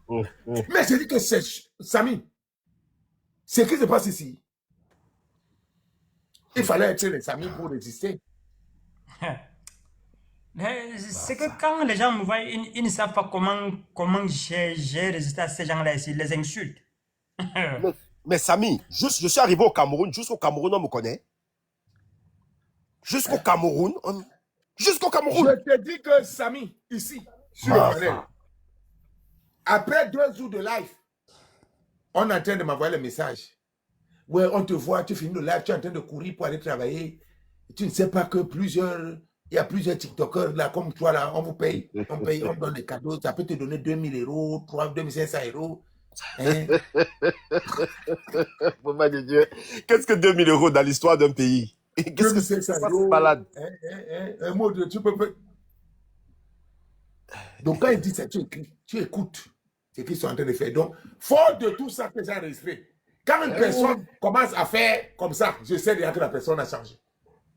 B: Mais je dis que c'est Samy. Ce qui se passe ici, il fallait être les Samy pour résister.
A: C'est que quand les gens me voient, ils ne savent pas comment j'ai résisté à ces gens-là ici, les insultes.
E: Mais Samy, je suis arrivé au Cameroun. Jusqu'au Cameroun, on me connaît. Jusqu'au Cameroun. Jusqu'au Cameroun.
B: Je te dis que Samy, ici, sur le panel, après 2 jours de live, on est en train de m'envoyer le message. Ouais, on te voit, tu finis le live, tu es en train de courir pour aller travailler. Tu ne sais pas que il y a plusieurs TikTokers là, comme toi là, on vous paye, on donne des cadeaux, ça peut te donner 2000 euros, 2500 euros. Hein?
E: Maman de Dieu. Qu'est-ce que 2000 euros dans l'histoire d'un pays? Qu'est-ce que c'est
B: 2500
E: ça,
B: euros.
E: c'est malade?
B: Un mot de, tu peux. Donc quand ils disent ça, tu écris, tu écoutes ce qu'ils sont en train de faire. Donc, fort de tout ça que j'ai enregistré, quand une personne commence à faire comme ça, je sais déjà que la personne a changé.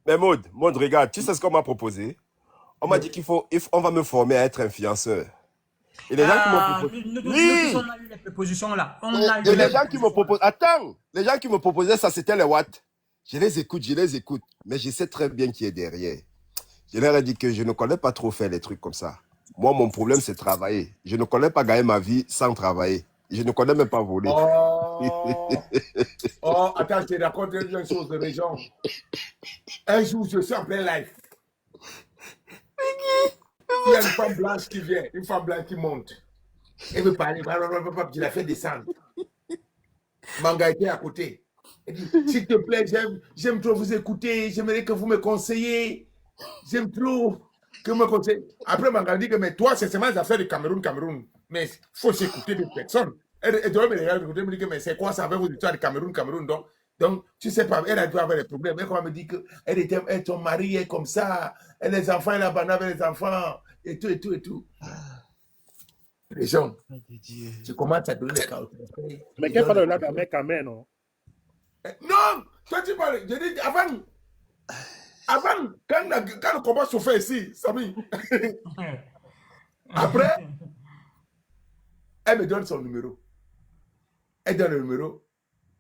E: Mais Maud, regarde, tu sais ce qu'on m'a proposé? On m'a dit on va me former à être influenceur. Et les gens qui m'ont proposé.
A: Nous, on a eu les propositions là.
E: Et les gens qui me proposent. Attends, les gens qui me proposaient ça, c'était les Watt. Je les écoute. Mais je sais très bien qui est derrière. Je leur ai dit que je ne connais pas trop faire les trucs comme ça. Moi, mon problème, c'est travailler. Je ne connais pas gagner ma vie sans travailler. Je ne connais même pas voler.
B: Attends, je te raconte une chose de mes gens. Un jour, je suis en plein live. Il y a une femme blanche qui vient, une femme blanche qui monte. Elle veut parler, je la fais descendre. Manga était à côté. Elle dit, s'il te plaît, j'aime trop vous écouter, j'aimerais que vous me conseillez. J'aime trop que vous me conseillez. Après, Manga dit que mais toi, c'est seulement les affaires du Cameroun. Mais il faut s'écouter des personnes. Elle doit me regarder, me dire que mais c'est quoi ça avec vos histoires du Cameroun. Donc, tu sais pas, elle a dû avoir des problèmes. Elle me dit que son mari est comme ça, et les enfants, elle abandonne avec les enfants, et tout. Les gens, tu commences à donner les cas.
C: Mais qu'est-ce que tu as là avec Amé, non?
B: Non, toi tu parles, je dis avant, quand le combat se fait ici, Samy, après, elle me donne son numéro. Elle donne le numéro.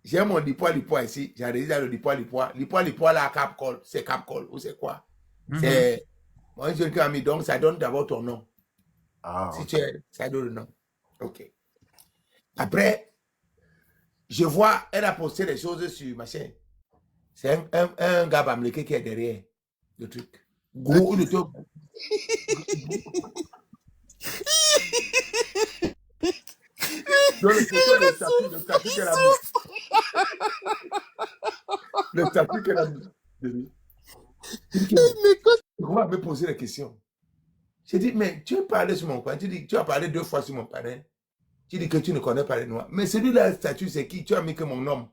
B: J'ai mon Lipoa ici. J'ai réalisé dans le Lipoa là, Capcol. C'est Capcol ou c'est quoi? C'est. Moi, je dis ami, donc ça donne d'abord ton nom. Si tu es, ça donne le nom. Ok. Après, je vois, elle a posté des choses sur ma chaîne. C'est un gars bamléké qui est derrière le truc. Gros, le truc. Le statut qu'elle a mis. On va me poser la question. J'ai dit, mais tu as parlé sur mon panel. Tu as parlé 2 fois sur mon panel. Tu dis que tu ne connais pas les Noirs. Mais celui-là, le statut, c'est qui? Tu as mis que mon nom.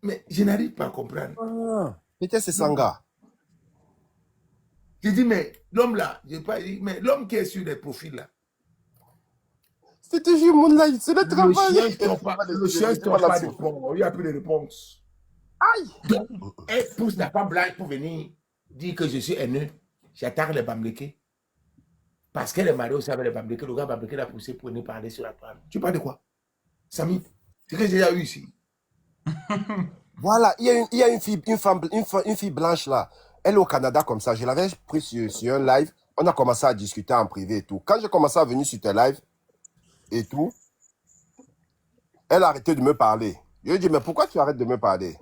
B: Mais je n'arrive pas à comprendre.
E: Peut-être c'est Sanga.
B: J'ai dit, mais l'homme là, mais l'homme qui est sur les profils là.
E: C'est toujours mon live, c'est le travail.
B: Le chien ne trouve pas de réponse. Il n'y a plus de réponse. Aïe! Donc, elle pousse la femme blanche pour venir dire que je suis haineux. J'attaque les Bamlékés. Parce qu'elle est mariée aussi avec les Bamlékés. Le gars Bamléké l'a poussé pour venir parler sur la toile. Tu parles de quoi? Samy, c'est que j'ai déjà eu ici.
E: Voilà, il y a une fille blanche là. Elle est au Canada comme ça. Je l'avais pris sur un live. On a commencé à discuter en privé et tout. Quand j'ai commencé à venir sur tes lives et tout, elle a arrêté de me parler. Je lui ai dit, mais pourquoi tu arrêtes de me parler?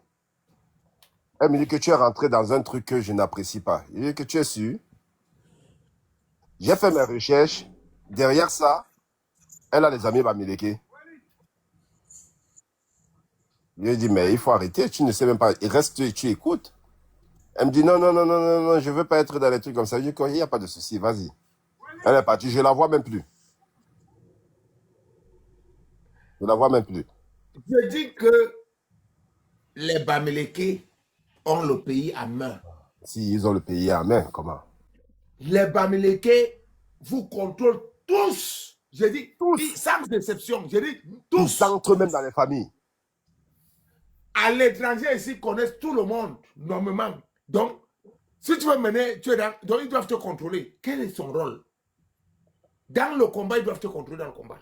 E: Elle me dit que tu es rentré dans un truc que je n'apprécie pas. Je lui ai dit que tu es sûr. J'ai fait mes recherches. Derrière ça, elle a des amis bamileke. Je lui ai dit, mais il faut arrêter. Tu ne sais même pas. Il reste, tu écoutes. Elle me dit, non, je ne veux pas être dans les trucs comme ça. Je lui ai dit, il n'y a pas de souci, vas-y. Elle est partie, je la vois même plus. Je la vois même plus.
B: Je dis que les Bamileke ont le pays à main.
E: Si ils ont le pays en main, comment?
B: Les Bamileke vous contrôlent tous. Je dis
E: Tous.
B: sans exception. Je dis
E: Ils
B: tous.
E: entrent même dans les familles.
B: À l'étranger ici, connaissent tout le monde, normalement. Donc, si tu veux mener, tu es dans, donc ils doivent te contrôler. Quel est son rôle? Dans le combat, ils doivent te contrôler dans le combat.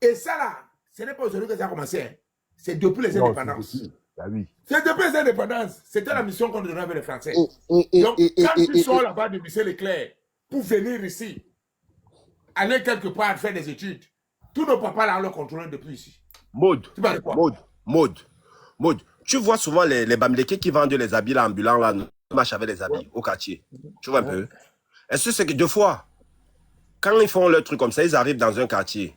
B: Et ça là, ce n'est pas aujourd'hui que ça a commencé. Hein. C'est depuis les indépendances.
E: Ah oui.
B: C'est depuis les indépendances. C'était la mission qu'on donnait avec les Français. Donc,
E: Quand
B: quand tu sors là-bas de Michel Leclerc pour venir ici, aller quelque part faire des études, tous nos papas là, on le contrôle depuis ici.
E: Maud,
B: Tu parles de quoi?
E: Maud, tu vois souvent les Bamileke qui vendent les habits là, ambulants là, marchent avec les habits au quartier. Tu vois un peu? Est-ce que c'est que deux fois, quand ils font leur truc comme ça, ils arrivent dans un quartier,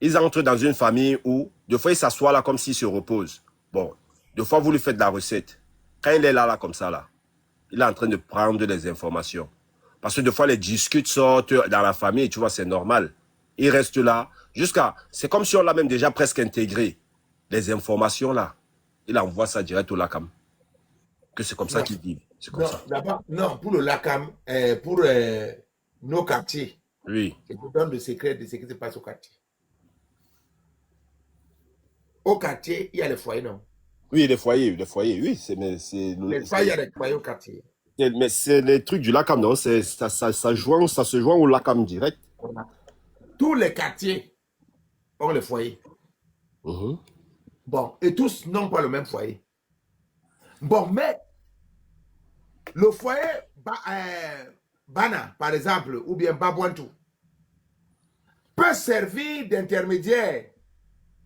E: ils entrent dans une famille où, deux fois, ils s'assoient là comme s'ils se reposent. Bon, deux fois, vous lui faites la recette. Quand il est là comme ça, là, il est en train de prendre des informations. Parce que deux fois, les discutes sortent dans la famille, tu vois, c'est normal. Il reste là, jusqu'à... C'est comme si on l'a même déjà presque intégré. Les informations, là, il envoie ça direct au LACAM. Que c'est comme ça qu'ils vivent. C'est comme ça.
B: D'abord, non, pour le LACAM, pour nos quartiers,
E: Oui.
B: je te donne le secret de ce qui se passe au quartier. Au quartier, il y a les foyers, non?
E: Oui, les foyers, oui. Les foyers, il
B: y a les foyers au quartier.
E: Mais c'est les trucs du LACAM, non? Ça se joint au LACAM direct.
B: Tous les quartiers ont les foyers. Bon, et tous n'ont pas le même foyer. Bon, mais le foyer Bana, par exemple, ou bien Babouantou, peut servir d'intermédiaire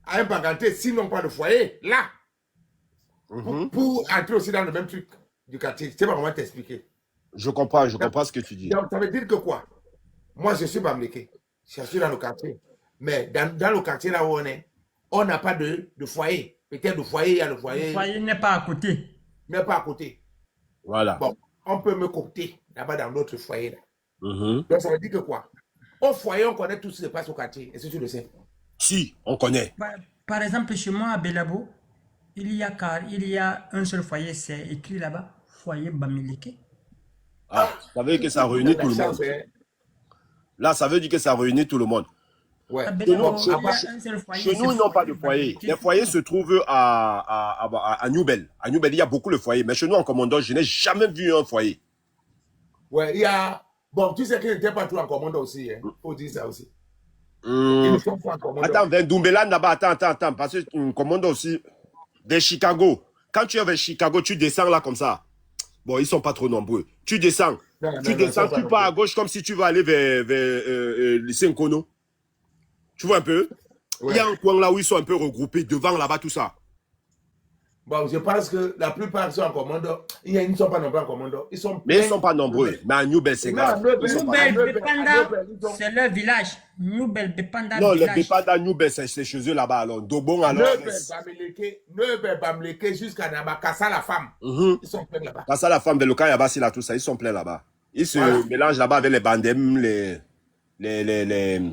B: à un Baganté s'ils n'ont pas de foyer, là, pour entrer aussi dans le même truc du quartier. Je sais pas comment t'expliquer.
E: Je comprends ce que tu dis.
B: Donc, ça veut dire que quoi? Moi, je suis Bamileke. Je suis dans le quartier. Mais dans le quartier là où on n'a pas de foyer. Peut-être le foyer, il y a le foyer.
A: Le foyer n'est pas à côté.
B: N'est pas à côté.
E: Voilà.
B: Bon, on peut me coopter là-bas dans notre foyer. Là. Donc, ça veut dire que quoi? Au foyer, on connaît tout ce qui se passe au quartier. Est-ce que tu le sais?
E: Si, on connaît.
A: Par exemple, chez moi à Belabo, il y a un seul foyer, c'est écrit là-bas, foyer Bamileke.
E: Ah, ça veut dire que ça réunit tout le monde. Là, ça veut dire que ça réunit tout le monde.
B: Ouais.
A: Chez nous,
E: ils n'ont pas de foyer. Les foyers se trouvent à Newbel. À Newbel, il y a beaucoup de foyers. Mais chez nous, en commandant, je n'ai jamais vu un foyer.
B: Ouais, il y a... Bon, tu sais qu'il n'était pas tout en commandant aussi. Il faut dire ça aussi. Ils ne sont pas en commandant.
E: Attends, vers Dumbelan, là-bas, attends. Parce que commandant aussi, des Chicago. Quand tu es vers Chicago, tu descends là comme ça. Bon, ils ne sont pas trop nombreux. Tu descends. Tu pars à gauche comme si tu vas aller vers lycée Nkono. Tu vois un peu? Ouais. Il y a un coin là où ils sont un peu regroupés, devant là-bas, tout ça.
B: Bon, je pense que la plupart sont en commando. Ils ne sont pas nombreux en commando.
E: Mais ils ne sont pas nombreux. Mais à Newbel, c'est grave.
A: Newbel Bepanda, c'est leur village. Newbel Bepanda.
E: Non, le Bepanda Newbel, c'est chez eux là-bas. Alors, Dobon, alors.
B: Newbel Bamileke jusqu'à Naba, Kassa la femme. Ils sont pleins là-bas.
E: Kassa la femme, Beloka Yabasi, là, tout ça, ils sont pleins là-bas. Ils se mélangent là-bas avec les bandem,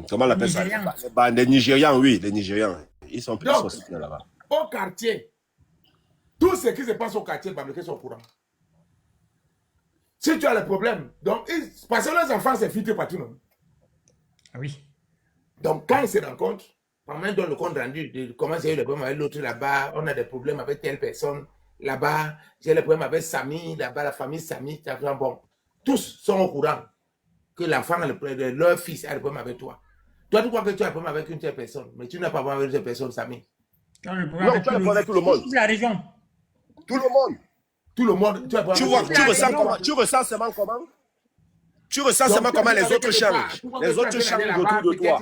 E: comment on appelle ça? Les Nigérians, oui, les Nigérians. Ils sont pleins là-bas.
B: Au quartier, tout ce qui se passe au quartier, les Bamileke sont au courant. Si tu as le problème, donc, parce que les enfants, c'est filtré partout, non?
A: Oui.
B: Donc, quand ils se rencontrent, pendant dans le compte rendu de comment j'ai eu le problème avec l'autre là-bas, on a des problèmes avec telle personne là-bas, j'ai le problème avec Samy, là-bas, la famille Samy, bon, tous sont au courant que l'enfant, leur fils a le problème avec toi. Toi, tu crois que tu as le problème avec une telle personne, mais tu n'as pas le problème avec une telle personne, Samy.
A: Tu as le problème avec tout le monde. Toute la région.
E: Tout le monde.
B: Tout le monde.
E: Tu ressens seulement comment? Tu ressens seulement comment les autres changent. Les autres changent autour de toi.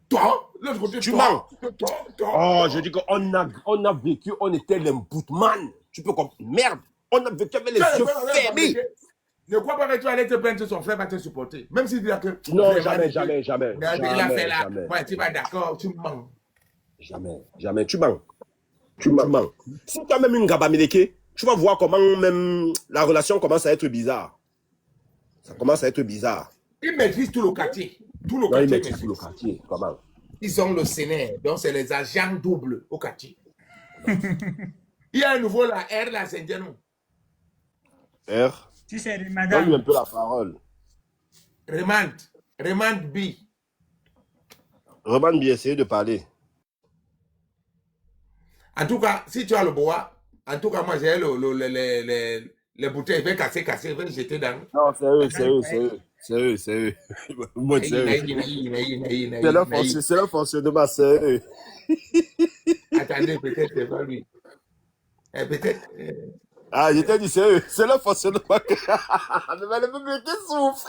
B: Toi, l'autre côté,
E: tu mens. Oh, je dis qu'on a vécu, on était les bootman. Tu peux comprendre. Merde, on a vécu avec les yeux fermés.
B: Ne crois pas que tu allais te plaindre que son frère va te supporter. Même s'il dit que...
E: Non, jamais.
B: Il a fait là. Ouais, tu vas d'accord, tu mens.
E: Jamais, tu mens. Tu mens. Si tu as même une Bamileke, tu vas voir comment même la relation commence à être bizarre. Ça commence à être bizarre.
B: Ils maîtrisent tout le quartier. Tout le
E: Non, ils
B: quartier
E: mettent tout le quartier. Comment?
B: Ils ont le Sénère, donc c'est les agents doubles au quartier. Il y a un nouveau là, R là, c'est Ndianou.
E: R.
A: Si c'est
E: Donne-lui
A: madame.
E: un peu la parole.
B: Remand B.
E: Roman bien essayé de parler.
B: En tout cas, si tu as le bois, en tout cas, moi j'ai les bouteilles, je vais casser, je vais jeter dans.
E: Non, c'est eux. Moi, c'est eux. C'est leur fonctionnement, c'est eux.
B: Attendez, peut-être c'est pas lui. Peut-être.
E: Ah, je t'ai dit, c'est eux. C'est leur fonctionnement. Mais le bébé qui souffre.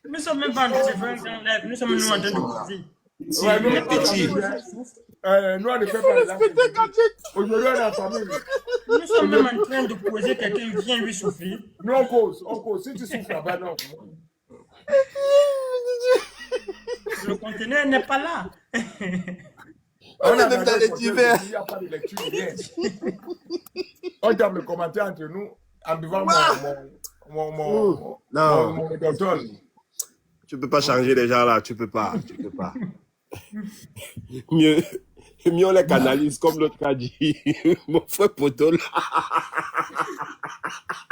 A: Nous ne sommes même pas en train de faire un live. Nous sommes nous en train de causer.
B: Ouais, nous,
A: Les petits.
B: nous, on ne fait pas les aujourd'hui, on est en famille.
A: Nous sommes même en train de causer. Quelqu'un vient lui souffrir.
B: Nous, on cause. Si tu souffres là-bas, non.
A: Le conteneur n'est pas là.
E: On est même dans les divers.
B: Il n'y a pas de lecture, rien. On tape le commentaire entre nous en buvant mon docteur.
E: Tu peux pas changer les gens là, tu peux pas. Mieux on les canalise comme l'autre a dit. Mon frère poteau là.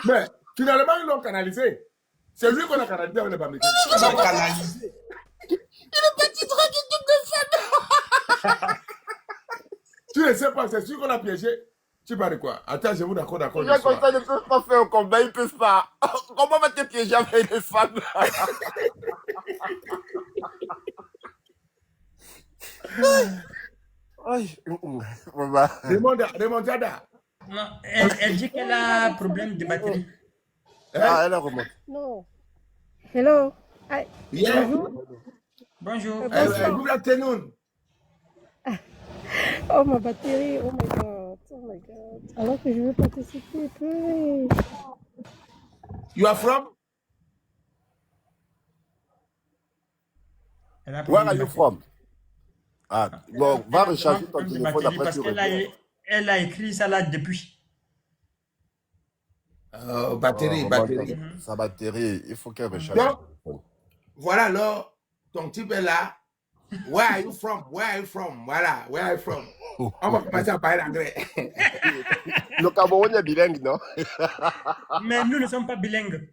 B: Mais finalement, ils l'ont canalisé. C'est lui qu'on a canalisé avec les Bamileke.
F: Ils ont canalisé.
B: Tu ne sais pas, c'est sûr qu'on a piégé. Tu parles de quoi? Attends, je vous d'accord.
E: Les gens comme ça ne peuvent pas faire un combat, ils peuvent pas. Comment va te piéger avec les femmes?
B: Remontada.
A: Non, elle dit qu'elle a un problème de batterie.
E: Ah, elle remonte.
G: No. Hello. Hi.
B: Yeah.
A: Bonjour.
B: Good afternoon.
G: Oh, ma batterie. Oh my God. Oh my God. Alors que je veux participer. Please.
B: You are from?
A: Elle a
E: Where
A: problème
E: are
A: de
E: you
A: batterie.
E: from? Ah, bon, va recharger ton
A: Problème de
E: téléphone
A: batterie
E: après
A: parce
E: tu
A: qu'elle
E: reviens.
A: elle a écrit ça là depuis.
B: Batterie.
E: Sa batterie, il faut qu'elle recharge.
B: Donc, voilà alors, ton type est là. Where are you from? Voilà, where are you from? On va commencer à parler anglais.
E: Le Cameroun est bilingue, non?
A: Mais nous ne sommes pas bilingues.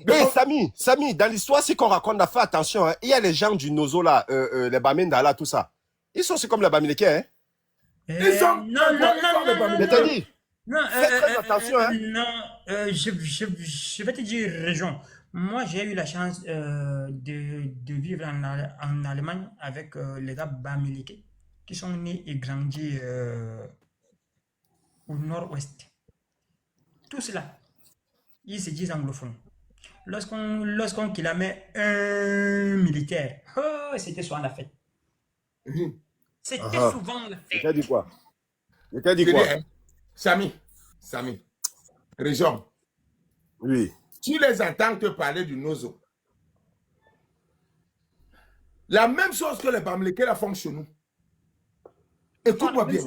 E: Hey, Samy, dans l'histoire, c'est qu'on raconte, fais attention, hein. Il y a les gens du Nozo là, les Bamenda là, tout ça. Ils sont aussi comme les Bamileke, hein?
B: Ils sont.
E: Je t'ai dit.
A: Non,
E: Fais très attention, hein.
A: non, je vais te dire région. Moi, j'ai eu la chance de vivre en Allemagne avec les gars Bamileke qui sont nés et grandis au nord-ouest. Tout cela, ils se disent anglophones. Lorsqu'on clamait un militaire, oh, c'était souvent la fête. C'était souvent la
E: Je
A: fête.
E: t'ai dit quoi? Je t'ai dit quoi?
B: Samy, région.
E: Oui.
B: Tu les entends te parler du Nozo. La même chose que les Bamileke la font chez nous. Écoute-moi bien.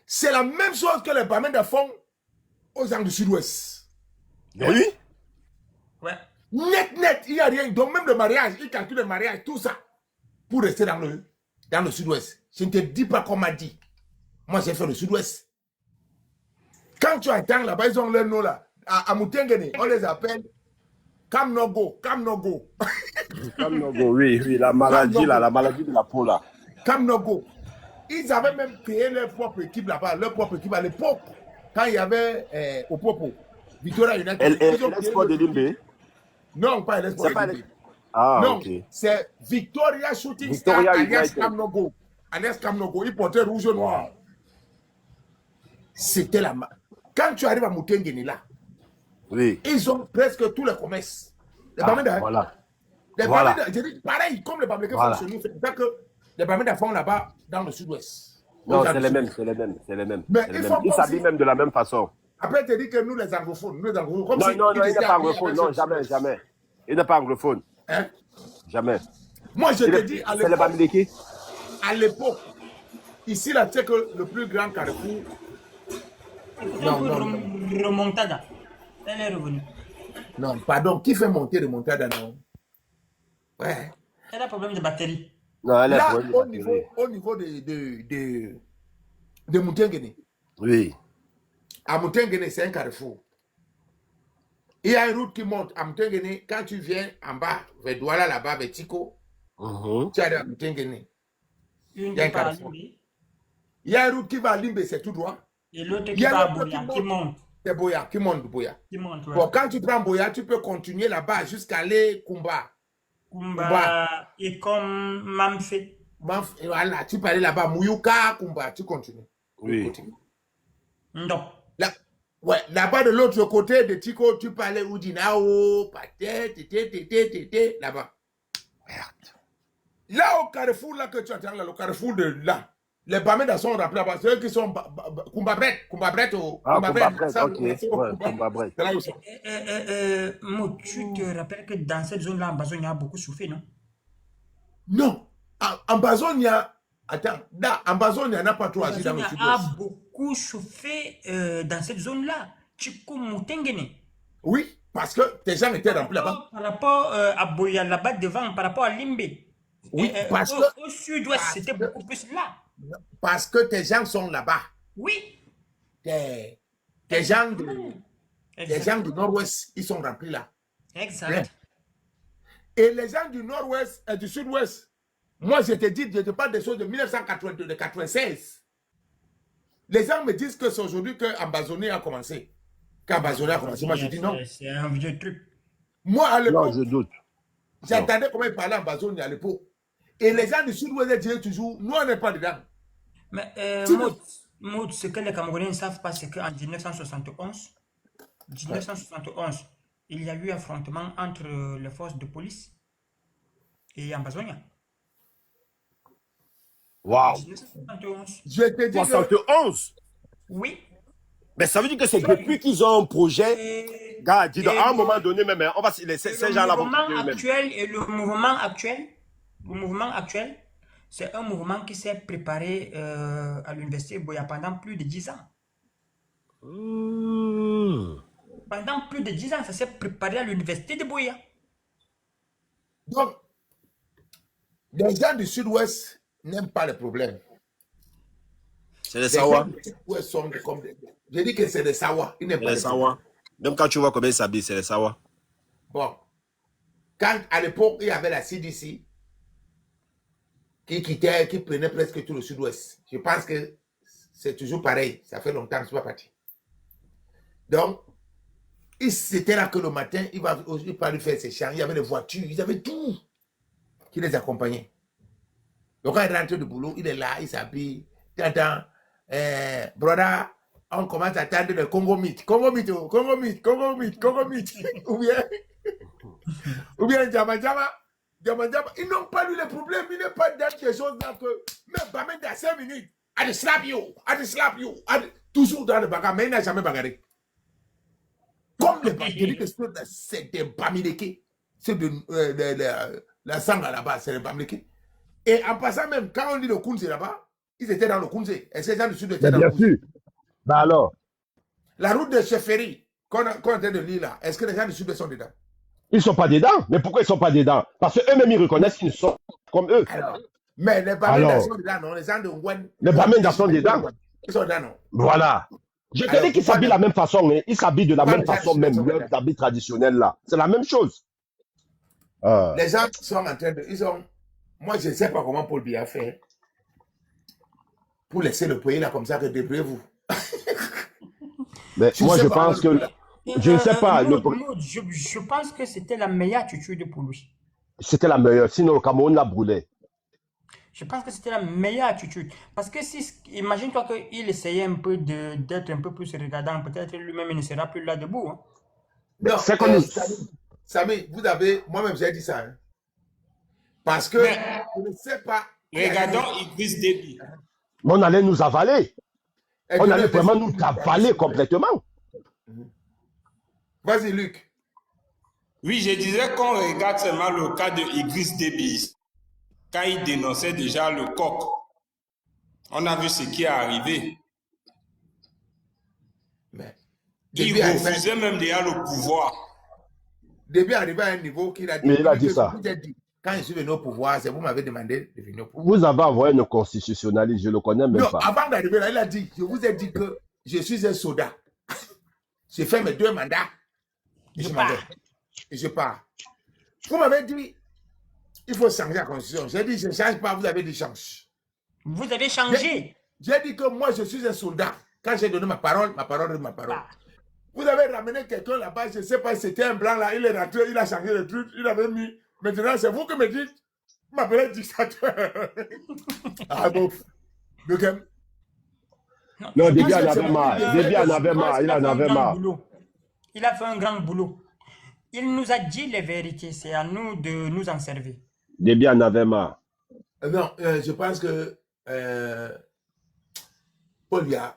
B: C'est la même chose que les Bamenda font aux gens du sud-ouest.
E: Oui?
A: Ouais.
B: Net, il n'y a rien. Donc même le mariage, ils calculent le mariage, tout ça, pour rester dans le sud-ouest. Je ne te dis pas qu'on m'a dit. Moi, j'ai fait le sud-ouest. Quand tu attends là-bas, ils ont leur nom là. À Moutengene, on les appelle Kamnogo.
E: Kamnogo, oui, la maladie là, la maladie de la peau là.
B: Kamnogo. Ils avaient même créé leur propre équipe là-bas, leur propre équipe à l'époque. Quand il y avait au Popo, Victoria United.
E: L'espoir de Limbe?
B: Non, pas l'espoir de Limbe.
E: Ah,
B: non,
E: ok.
B: c'est Victoria Shooting Star alias Kamnogo. Alias Kamnogo, ils portaient rouge et noir. C'était la... Quand tu arrives à Moutengene là,
E: oui.
B: Ils ont presque tous les commerces. Les Bamenda,
E: voilà.
B: Les Bamenda, je dis pareil, comme les Bamileke font chez nous, c'est ça que les Bamenda font là-bas dans le sud-ouest.
E: Non, c'est les mêmes.
B: Mais
E: ils s'habillent même de la même façon.
B: Après, tu dis que nous, les anglophones, comme
E: non, il n'est pas anglophone. Non, jamais. Il n'est pas anglophone.
B: Hein?
E: Jamais.
B: Moi, je te dis,
E: c'est les Bamileke.
B: À l'époque, ici, là, tu sais que le plus grand carrefour... Non, non, non.
A: Remontada. Elle est revenue.
B: Non, pardon. Qui fait monter remontada, non? Ouais.
A: Elle a un problème de batterie.
E: Non, elle est
B: Là,
E: pour
B: au niveau de Moutengene.
E: Oui.
B: À Moutengene, c'est un carrefour. Il y a une route qui monte à Moutengene. Quand tu viens en bas, vers Douala, là-bas, vers Tico, tu arrives à Moutengene.
A: Une
B: Il y a un
A: qui part à
B: carrefour.
A: Limbe
B: Il y a une route qui va à Limbe, c'est tout droit.
A: et l'autre
B: Il
A: qui
B: y a
A: va à
B: l'autre
A: Boya, qui monte.
B: C'est Boya, qui monte Boya.
A: Qui monte, ouais.
B: Bon, quand tu prends Boya, tu peux continuer là-bas jusqu'à aller Kumba.
A: Kumba et comme Mamfé.
B: Voilà, tu peux aller là-bas, Mouyouka, Kumba, tu continues.
E: Oui.
A: Non.
B: Là, ouais, là-bas de l'autre côté de Tico, tu peux aller Oudinao, Paté, tété, là-bas. Là, au carrefour, là que tu attends, là, le carrefour de là, les Bamédas sont rappelés là-bas, c'est eux qui sont Kumbabret,
E: Ah, Kumbabret, ok. Ouais, Kumbabret.
B: C'est là où ils sont.
A: Mo, tu te rappelles que dans cette zone-là, en Bazogne, il y a beaucoup souffert, non?
B: Non, en Bazogne, il y a... Attends, là, en Bazogne, il n'y en a pas trop agi dans le
A: Il y
B: sud-ouest.
A: a beaucoup chauffé dans cette zone-là. Chico Moutengene.
B: Oui, parce que tes gens étaient remplis là-bas.
A: Par rapport à Boya, là-bas devant, par rapport à Limbe.
B: Oui, parce que...
A: Au sud-ouest, c'était beaucoup plus là.
B: Parce que tes gens sont là-bas.
A: Oui.
B: Tes gens du nord-ouest, ils sont remplis là.
A: Exact.
B: Et les gens du nord-ouest et du sud-ouest, moi je te parle des choses de 1982, de 96. Les gens me disent que c'est aujourd'hui que Ambazonie a commencé. Qu'Ambazonie a commencé, moi je dis non.
A: C'est un vieux truc.
B: Moi à
E: Non,
B: l'époque,
E: je doute.
B: j'entendais comment ils parlaient Ambazonie à l'époque. Et les gens du sud-ouest disaient toujours, nous on n'est pas dedans.
A: Mais Maud, ce que les Camerounais ne savent pas, c'est qu'en 1971, il y a eu affrontement entre les forces de police et Ambazonia.
E: Waouh.
A: 1971.
B: Je te dis que...
E: 71.
A: Oui.
E: Mais ça veut dire que c'est depuis qu'ils ont un projet. Gars, dis donc, à un moment donné, même, on va laisser ces gens-là vont quitter eux-mêmes.
A: Le mouvement actuel, c'est un mouvement qui s'est préparé à l'université Boya pendant plus de 10 ans. Pendant plus de 10 ans, ça s'est préparé à l'université de Boya.
B: Donc, les gens du sud-ouest n'aiment pas les problèmes.
E: C'est les Sawa.
B: Je dis que c'est des Sawa. Ils n'aiment pas
E: Les Sawa. Même quand tu vois comment ils s'habillent, c'est les Sawa.
B: Bon. Quand à l'époque, il y avait la CDC qui prenait presque tout le sud-ouest. Je pense que c'est toujours pareil. Ça fait longtemps que je ne suis pas parti. Donc, c'était là que le matin, il va lui faire ses champs. Il y avait des voitures, ils avaient tout qui les accompagnait. Donc, quand il rentre du boulot, il est là, il s'habille. Tu entends, brother, on commence à attendre le Congo Meat. Congo Meat. ou bien Jama Jama. Ils n'ont pas eu les problèmes. Il n'est pas dans quelque chose là que même pas même dans 5 minutes. I slap you. Toujours dans le bagarre, mais il n'a jamais bagarré. Comme les bactéries, c'est des bamileke. C'est de la sang à la base, c'est des bamileke. Et en passant même, quand on dit le Kunze là-bas, ils étaient dans le Kunze. Est-ce que les gens du sud étaient dans le Kunze?
C: Bien sûr. Bah alors.
B: La route de Chefferie, qu'on est en train de lire là, est-ce que les gens du sud sont dedans?
C: Ils ne sont pas dedans. Mais pourquoi ils ne sont pas dedans? Parce qu'eux-mêmes, ils reconnaissent qu'ils sont comme eux.
B: Alors, mais les Bamendas sont dedans, non? Les gens de Ngwen.
C: Les Bamendas sont dedans.
B: Ils sont dedans, non?
C: Voilà. Je te dis qu'ils s'habillent de la même façon. Hein. Ils s'habillent de la même façon même. Leurs habits traditionnels là. C'est la même chose.
B: Les gens sont en train de... Moi, je ne sais pas comment Paul Biya fait pour laisser le pays là comme ça, que débrouillez-vous.
C: Mais moi, je pense que... Je ne sais pas.
A: Je pense que c'était la meilleure attitude pour lui.
C: C'était la meilleure. Sinon, le Cameroun l'a brûlé.
A: Je pense que c'était la meilleure attitude. Parce que si, imagine-toi qu'il essayait un peu d'être un peu plus regardant, peut-être lui-même il ne sera plus là debout. Hein.
B: Non,
C: c'est comme...
B: Samy, vous avez... Moi-même, j'ai dit ça. Hein. Parce que je ne sais pas...
F: Regardons Idriss Déby.
C: On allait nous avaler. On allait vraiment nous avaler complètement.
B: Vas-y, Luc.
F: Oui, je disais qu'on regarde seulement le cas de Idriss Déby, quand il dénonçait déjà le coq. On a vu ce qui est arrivé.
B: Mais
F: Il
B: depuis
F: refusait même déjà le pouvoir.
B: arrivé à un niveau qu'il a dit.
H: Mais il a dit ça.
B: Vous avez dit, quand je suis venu au pouvoir, c'est vous m'avez demandé de venir au pouvoir.
H: Vous avez envoyé un constitutionnaliste, je ne le connais même
B: Non,
H: pas.
B: avant d'arriver là, il a dit, je vous ai dit que je suis un soldat. J'ai fait mes 2 mandats. Et je m'en vais. Et je pars. Vous m'avez dit, il faut changer la constitution. J'ai dit, je ne change pas, vous avez dit change.
A: Vous avez changé.
B: J'ai dit que moi, je suis un soldat. Quand j'ai donné ma parole reste ma parole. Vous avez ramené quelqu'un là-bas, je ne sais pas si c'était un blanc là, il est rentré, il a changé le truc, il avait mis. Maintenant, c'est vous qui me dites, vous m'appelez dictateur. Ah bon. Donc,
H: Non, Déby en avait marre. Déby en avait marre. Il en avait marre.
A: Il a fait un grand boulot. Il nous a dit les vérités. C'est à nous de nous en servir.
H: Déby en avait marre.
B: non, je pense que Paul Biya,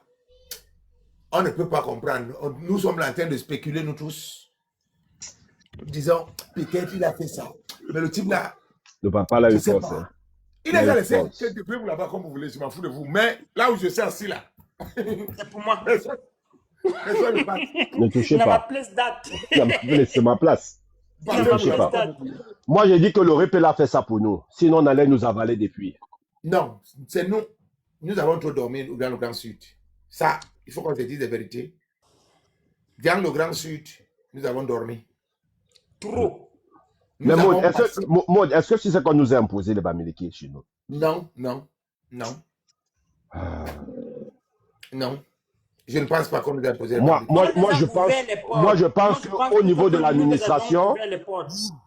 B: on ne peut pas comprendre. Nous sommes en train de spéculer, nous tous. Disons, peut-être il a fait ça. Mais le type là,
H: Le papa l'a
B: je
H: eu
B: ne sais
H: force.
B: pas.
H: Hein.
B: Il a laissé
H: force.
B: que depuis vous là-bas comme vous voulez, je m'en fous de vous. Mais là où je suis assis là,
A: C'est pour moi.
B: personne ne parle.
H: Ne touchez
A: Ma
H: pas.
A: place date.
H: C'est ma place. Ne touchez pas. Moi, j'ai dit que le RPL a fait ça pour nous. Sinon, on allait nous avaler depuis.
B: Non, c'est nous. Nous avons trop dormi dans le Grand Sud. Ça, il faut qu'on se dise la vérité. Dans le Grand Sud, nous avons dormi.
A: Trop.
H: Mais Maud, est-ce que tu sais qu'on nous a imposé les Bamileke chez nous?
B: Non. Non. Je ne pense pas qu'on nous a imposé.
H: Moi, je pense qu'au niveau de l'administration,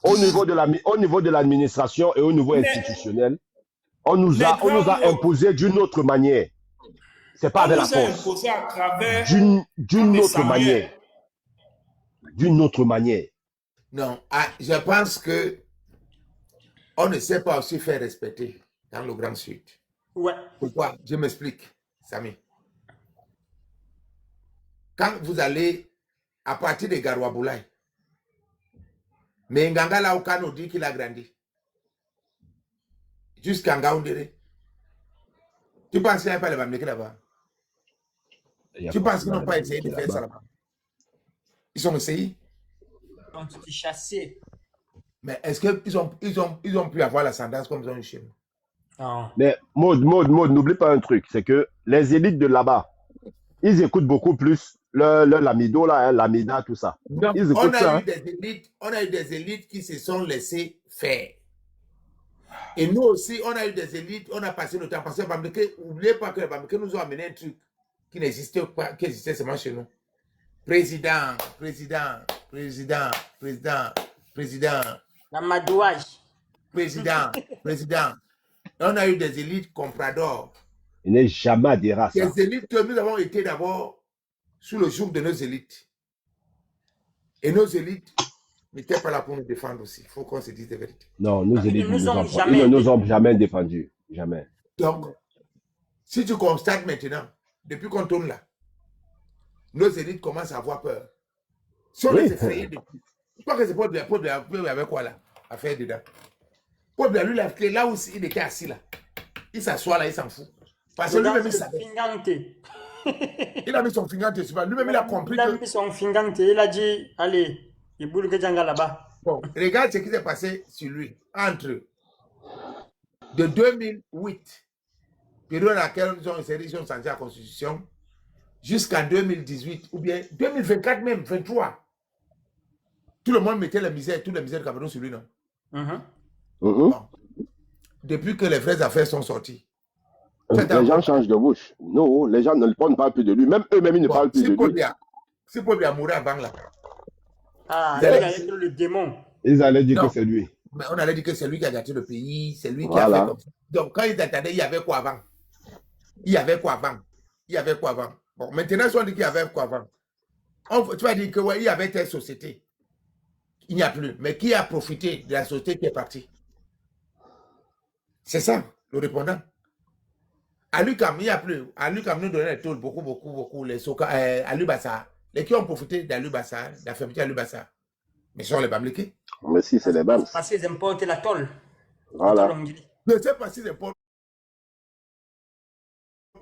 H: au niveau de l'administration et au niveau institutionnel, on nous a imposé d'une autre manière. C'est pas avec la force. D'une autre manière. D'une autre manière.
B: Non, je pense que on ne sait pas aussi faire respecter dans le Grand Sud.
A: Ouais.
B: Pourquoi? Je m'explique, Samy. Quand vous allez à partir de Garouaboulaye, mais Nganga Laoka nous dit qu'il a grandi. Jusqu'à Ngaoundéré. Tu penses qu'il n'y a pas les Bamileke là-bas? Tu penses qu'ils n'ont pas essayé de faire ça là-bas? Ils ont essayé.
A: On s'est chassé.
B: Mais est-ce qu'ils ont pu avoir l'ascendance comme ils ont eu chez nous?
A: Non.
H: Mais Maud, n'oublie pas un truc, c'est que les élites de là-bas, ils écoutent beaucoup plus le Lamido, là, hein, Lamida, tout ça.
B: Donc,
H: Ils écoutent ça.
B: on a eu des élites qui se sont laissées faire. Et nous aussi, on a eu des élites, on a passé le temps. Parce que Bamileke, n'oubliez pas que les Bamileke nous ont amené un truc qui n'existait pas, qui existait seulement chez nous. Président.
A: L'amadouage.
B: Président. On a eu des élites compradors.
H: Il n'est jamais adhéré à ça.
B: Des élites que nous avons été d'abord sous le joug de nos élites. Et nos élites n'étaient pas là pour nous défendre aussi. Il faut qu'on se dise la vérité.
H: Non, nos élites
A: Ils ne
H: ne nous ont jamais défendus. Jamais.
B: Donc, si tu constates maintenant, depuis qu'on tourne là, nos élites commencent à avoir peur. Si on les effrayait depuis. Je crois que c'est Paul Biya avec quoi là, à faire dedans. Paul Biya, lui, là où il était assis là, il s'assoit là, il s'en fout. Parce que lui-même, il savait. Il a mis son fingante dessus. Lui-même, il a compris.
A: Il a mis son fingante. Il a dit, allez, il boule que Djanga là-bas.
B: Bon, regarde ce qui s'est passé sur lui. Entre de 2008, période à laquelle ils ont changé la constitution, jusqu'en 2018, ou bien 2024 même, 23. Tout le monde mettait la misère, toute la misère de Cameroun sur lui, non? Bon. Depuis que les vraies affaires sont sorties.
H: Les gens changent de bouche. Non, les gens ne parlent plus de lui. Même eux-mêmes, ils ne parlent plus de lui.
B: Si Paul Biya mourait avant là.
A: Ah, il allait dire le démon.
H: Ils allaient dire que c'est lui.
B: Mais on allait dire que c'est lui qui a gâté le pays, c'est lui qui a fait comme ça. Donc quand ils attendaient, il y avait quoi avant? Bon, maintenant, si on dit qu'il y avait quoi avant, tu vas dire que ouais, il y avait telle société. Il n'y a plus. Mais qui a profité de la société qui est partie? C'est ça, le répondant. À l'UQAM, il n'y a plus. À l'UQAM, nous donnons les taux beaucoup. Les Soka, à l'Ubassa. Les qui ont profité d'Alubassa, de la fermeture à l'Ubassa. Mais ce sont les Bamileke.
H: Mais si, c'est les BAMS.
A: Parce qu'ils importent la tôle.
H: Voilà.
B: Je ne sais pas si les importent.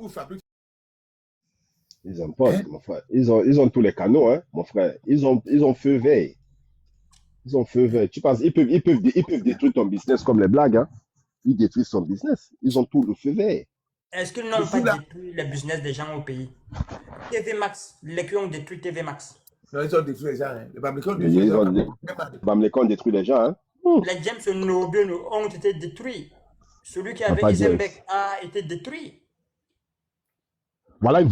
B: où ils fabriquent.
H: Ils importent, mon frère. Ils ont tous les canaux, hein, mon frère. Ils ont feu vert. Ils ont feu vert. Tu penses, ils peuvent détruire ton business comme les blagues, hein. Ils détruisent son business. Ils ont tout le feu vert.
A: Est-ce qu'ils n'ont pas détruit le business des gens au pays? TV Max, les qui ont détruit TV Max.
B: Non, ils ont détruit les gens. Hein. Les Bamileke ont
H: détruit les gens. Bamileke ont détruit les gens, hein.
A: Les James Nobel ont été détruits. Celui qui avait Isenbeck a été détruit.
H: Voilà une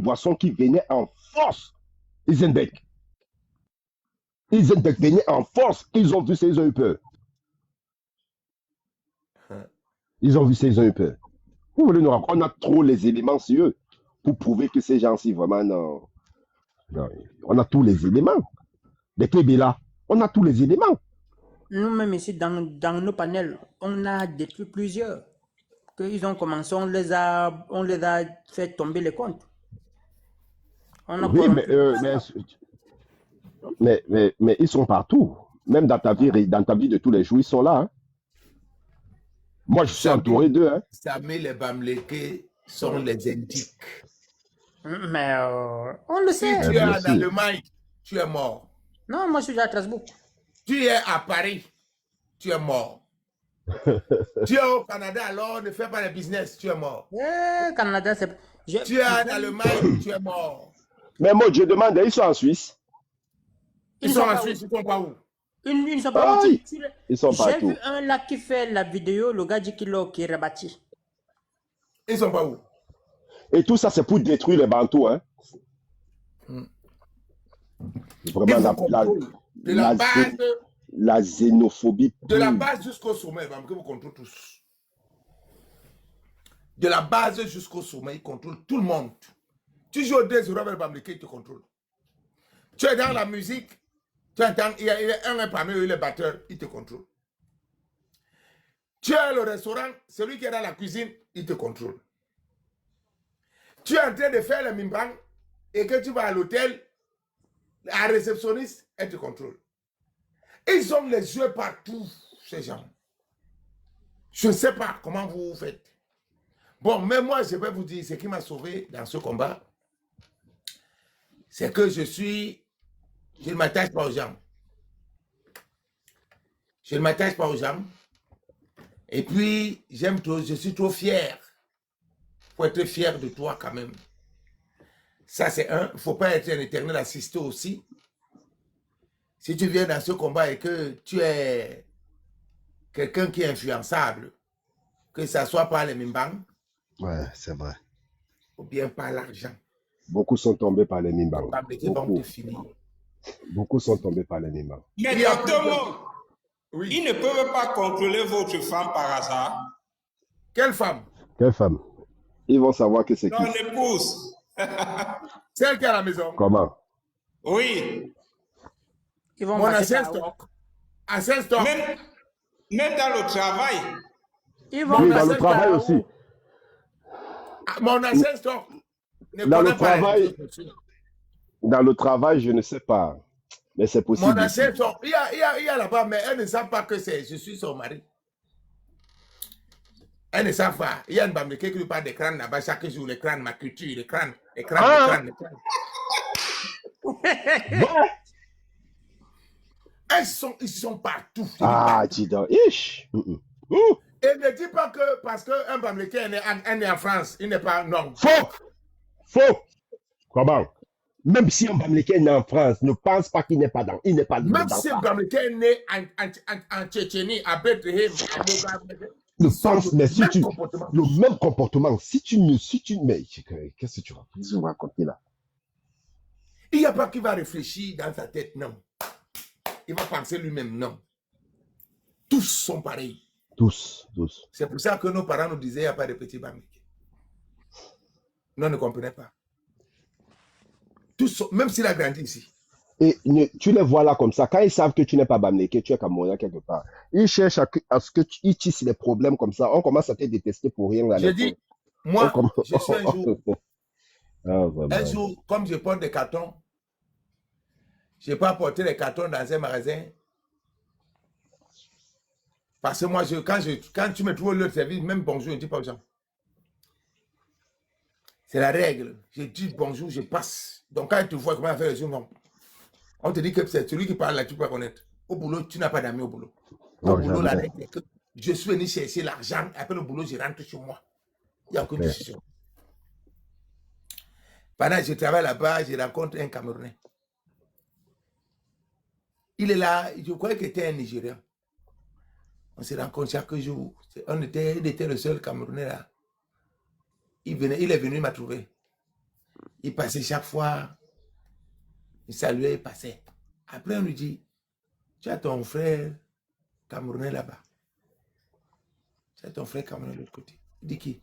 H: boisson qui venait en force. Isenbeck. Isenbeck venait en force. Ils ont vu ça, ils ont eu peur. Ils ont vu ça, ils ont eu peur. Vous voulez nous raconter, on a trop les éléments sur eux pour prouver que ces gens-ci, vraiment, non. On a tous les éléments. Les Kébéla, on a tous les éléments.
A: Nous-mêmes ici, dans nos panels, on a détruit plusieurs. Qu'ils ont commencé, on les a fait tomber les comptes.
H: Oui, mais ils sont partout. Même dans ta vie de tous les jours, ils sont là. Hein. Moi, je suis entouré d'eux. Hein.
B: Samé, les Bamileke sont les Indiques.
A: Mais on le sait.
B: Si tu es en Allemagne, tu es mort.
A: Non, moi, je suis à Strasbourg.
B: Tu es à Paris, tu es mort. Tu es au Canada, alors ne fais pas le business, tu es mort.
A: Canada, c'est...
B: Tu es en Allemagne, tu es mort.
H: Mais moi, je demande, ils sont en Suisse.
B: Ils sont en Suisse, ils sont pas où?
A: Ils ne sont pas où.
H: Ils sont partout.
A: J'ai vu un là qui fait la vidéo, le gars dit qu'il est rebâti.
B: Ils sont pas où?
H: Et tout ça, c'est pour détruire les Bantous, hein. Vraiment, la xénophobie.
B: De la base jusqu'au sommet, que vous contrôlez tous. De la base jusqu'au sommet, ils contrôlent tout le monde. Tu joues au 2 euros avec le Bamileke, ils te contrôlent. Tu es dans la musique, tu entends, il y a un parmi eux, les batteurs, ils te contrôlent. Tu es au restaurant, celui qui est dans la cuisine, il te contrôle. Tu es en train de faire le mimbrang et que tu vas à l'hôtel, la réceptionniste, elle te contrôle. Ils ont les yeux partout, ces gens. Je ne sais pas comment vous faites. Bon, mais moi, je vais vous dire, ce qui m'a sauvé dans ce combat, c'est que je ne m'attache pas aux gens. Je ne m'attache pas aux gens. Et puis, je suis trop fier. Il faut être fier de toi quand même. Ça, c'est un. Il ne faut pas être un éternel assisté aussi. Si tu viens dans ce combat et que tu es quelqu'un qui est influençable, que ce soit par les Mimbang,
H: ouais, c'est vrai.
B: ou bien par l'argent.
H: Beaucoup sont tombés par les Mimbang. Beaucoup sont tombés par les Mimbang.
F: Mais docteur, oui. Ils ne peuvent pas contrôler votre femme par hasard.
B: Quelle femme?
H: Quelle femme? Ils vont savoir que c'est qui.
F: Ton épouse.
B: Celle qui est à la maison.
H: Comment?
F: Oui.
A: Ils vont
B: mon ancien stock. Ancien stock.
F: Même dans le travail.
A: Ils vont
H: oui, dans le travail aussi.
B: Mon ancien stock.
H: Dans le travail, je ne sais pas. Mais c'est possible.
B: Mon ancien stock. Il y a là-bas, mais elles ne savent pas que je suis son mari. Elles ne savent pas. Il y a une Bamileke qui lui parle des crânes là-bas chaque jour. Les crânes, ma culture, les crânes. Ils sont partout.
H: Ah, dis donc. Ish.
B: Et ne dis pas que parce qu'un Bamileke est né en France, il n'est pas... Non.
H: Faux. Comment? Même si un Bamileke est né en France, ne pense pas qu'il n'est pas dans. Il n'est pas
B: même si un Bamileke est né en Tchétchenie, à Bethléem, à Mogadishu,
H: ne pense, mais si tu... Le même comportement. Si tu... Mais qu'est-ce que tu racontes là?
B: Il n'y a pas qui va réfléchir dans sa tête, non. Il va penser lui-même, non. Tous sont pareils.
H: Tous.
B: C'est pour ça que nos parents nous disaient, il n'y a pas de petits Bamileke. Nous ne comprenons pas. Tous sont, même s'il a grandi ici.
H: Et tu les vois là comme ça. Quand ils savent que tu n'es pas Bamileke, tu es Camerounais quelque part. Ils cherchent à ce que tu tisses des problèmes comme ça. On commence à te détester pour rien.
B: Je dis, moi, je suis un jour, comme je porte des cartons, je n'ai pas porté les cartons dans un magasin. Parce que moi, quand tu me trouves le service, même bonjour, je ne dis pas aux gens. C'est la règle. Je dis bonjour, je passe. Donc, quand tu vois comment faire les choses, non. On te dit que c'est celui qui parle là, tu peux connaître. Au boulot, tu n'as pas d'amis au boulot. Au boulot, la règle est que je suis venu chercher l'argent. Après le boulot, je rentre chez moi. Il n'y a aucune décision. Pendant que je travaille là-bas, je rencontre un Camerounais. Il est là, je croyais qu'il était un Nigérian. On se rencontre chaque jour. Il était le seul Camerounais là. Il est venu me trouver. Il passait chaque fois. Il saluait, il passait. Après, on lui dit, tu as ton frère Camerounais là-bas. Tu as ton frère Camerounais de l'autre côté. Il dit qui?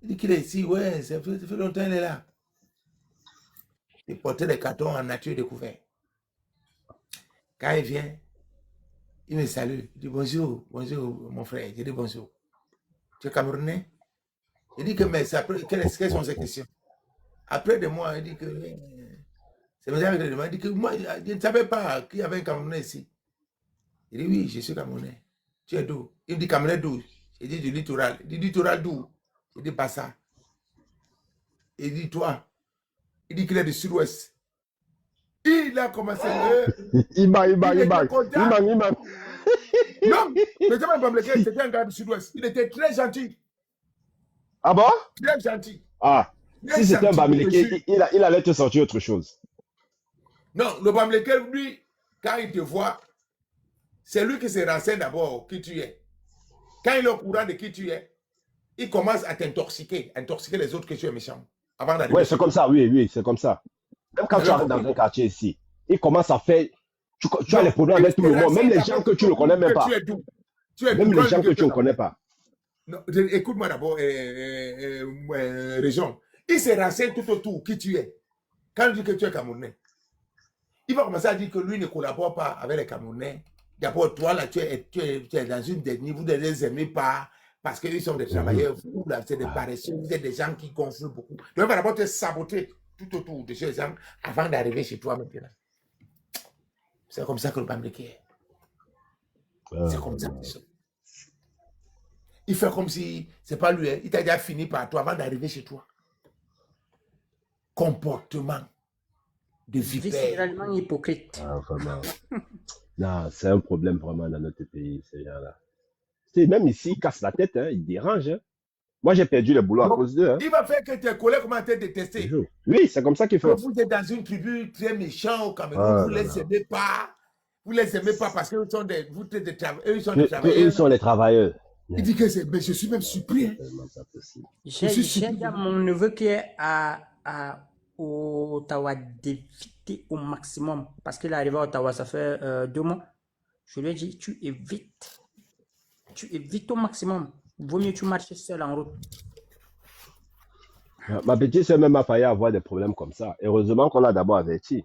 B: Il dit qu'il est ici. Ouais, ça fait longtemps qu'il est là. Il portait des cartons en nature découvert. Quand il vient, il me salue. Il dit bonjour, bonjour mon frère. Je dis bonjour. Tu es Camerounais? Il dit que mais quelles sont ces questions? Après de moi, il dit que c'est mes amis qui demandent. Il dit que moi, je ne savais pas qu'il y avait un Camerounais ici. Il dit oui, je suis Camerounais. Tu es d'où? Il me dit Camerounais d'où? Il dit du littoral. Il dit littoral d'où? Il dit pas ça. Il dit toi. Il dit qu'il est du sud-ouest. Il a commencé.
H: Il m'a.
B: Non, le c'était un gars du sud-ouest. Il était très gentil.
H: Ah bon?
B: Très gentil.
H: Ah,
B: Très
H: si c'était un
B: gentil,
H: Bamileke, il allait te sortir autre chose.
B: Non, le Bamileke, lui, quand il te voit, c'est lui qui se renseigne d'abord qui tu es. Quand il est au courant de qui tu es, il commence à t'intoxiquer, les autres que tu es méchant.
H: Oui, c'est comme ça, oui, c'est comme ça. Même quand tu arrives dans un quartier ici, il commence à faire. Tu as les problèmes avec tout le monde, même les gens que tu ne connais même pas. Même les gens que tu ne connais pas.
B: Écoute-moi d'abord, Région. Il se renseigne tout autour qui tu es. Quand il dit que tu es Camerounais, il va commencer à dire que lui ne collabore pas avec les Camerounais. D'abord, toi, là, tu es dans une dernière, vous ne les aimez pas parce qu'ils sont des travailleurs, vous, là, c'est des paresseux, vous êtes des gens qui gonflent beaucoup. Donc, il va d'abord te saboter tout autour de ces gens avant d'arriver chez toi maintenant. C'est comme ça que le Bamileke est. C'est comme ça. Il fait comme si c'est pas lui, hein. Il t'a déjà fini par toi avant d'arriver chez toi. Comportement de vipère.
A: Viscéralement hypocrite.
H: Ah, vraiment. Non, c'est un problème vraiment dans notre pays, ces gens-là. Même ici, ils cassent la tête, hein, ils dérangent. Hein. Moi, j'ai perdu le boulot à cause d'eux. Hein.
B: Il va faire que tes collègues commencent à te détester.
H: Oui, c'est comme ça qu'il faut.
B: Vous êtes dans une tribu très méchante au Cameroun, vous ne les aimez pas. Vous ne les aimez pas parce qu'ils sont des travailleurs.
H: Ils sont les travailleurs.
B: Il dit que c'est. Mais je suis même surpris. Hein.
A: J'ai mon neveu qui est à Ottawa d'éviter au maximum parce qu'il est arrivé à Ottawa, ça fait 2 mois. Je lui ai dit, tu évites au maximum. Vaut mieux tu marches seul en route.
H: Ma petite soeur même a failli avoir des problèmes comme ça. Heureusement qu'on l'a d'abord averti.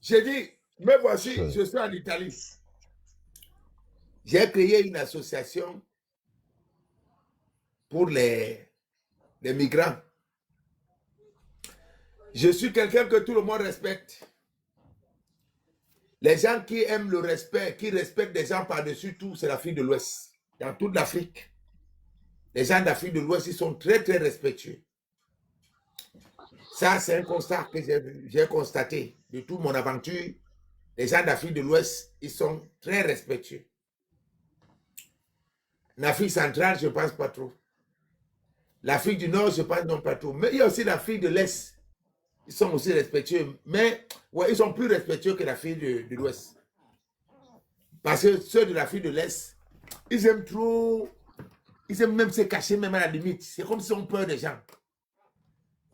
B: J'ai dit, mais voici, je suis en Italie. J'ai créé une association pour les migrants. Je suis quelqu'un que tout le monde respecte. Les gens qui aiment le respect, qui respectent des gens par-dessus tout, c'est l'Afrique de l'Ouest. Dans toute l'Afrique, les gens d'Afrique de l'Ouest, ils sont très, très respectueux. Ça, c'est un constat que j'ai constaté de toute mon aventure. Les gens d'Afrique de l'Ouest, ils sont très respectueux. L'Afrique centrale, je ne pense pas trop. L'Afrique du Nord, je pense non pas trop. Mais il y a aussi l'Afrique de l'Est. Ils sont aussi respectueux. Mais ouais, ils sont plus respectueux que l'Afrique de l'Ouest. Parce que ceux de l'Afrique de l'Est, ils aiment trop. Ils aiment même se cacher, même à la limite. C'est comme si on peur des gens.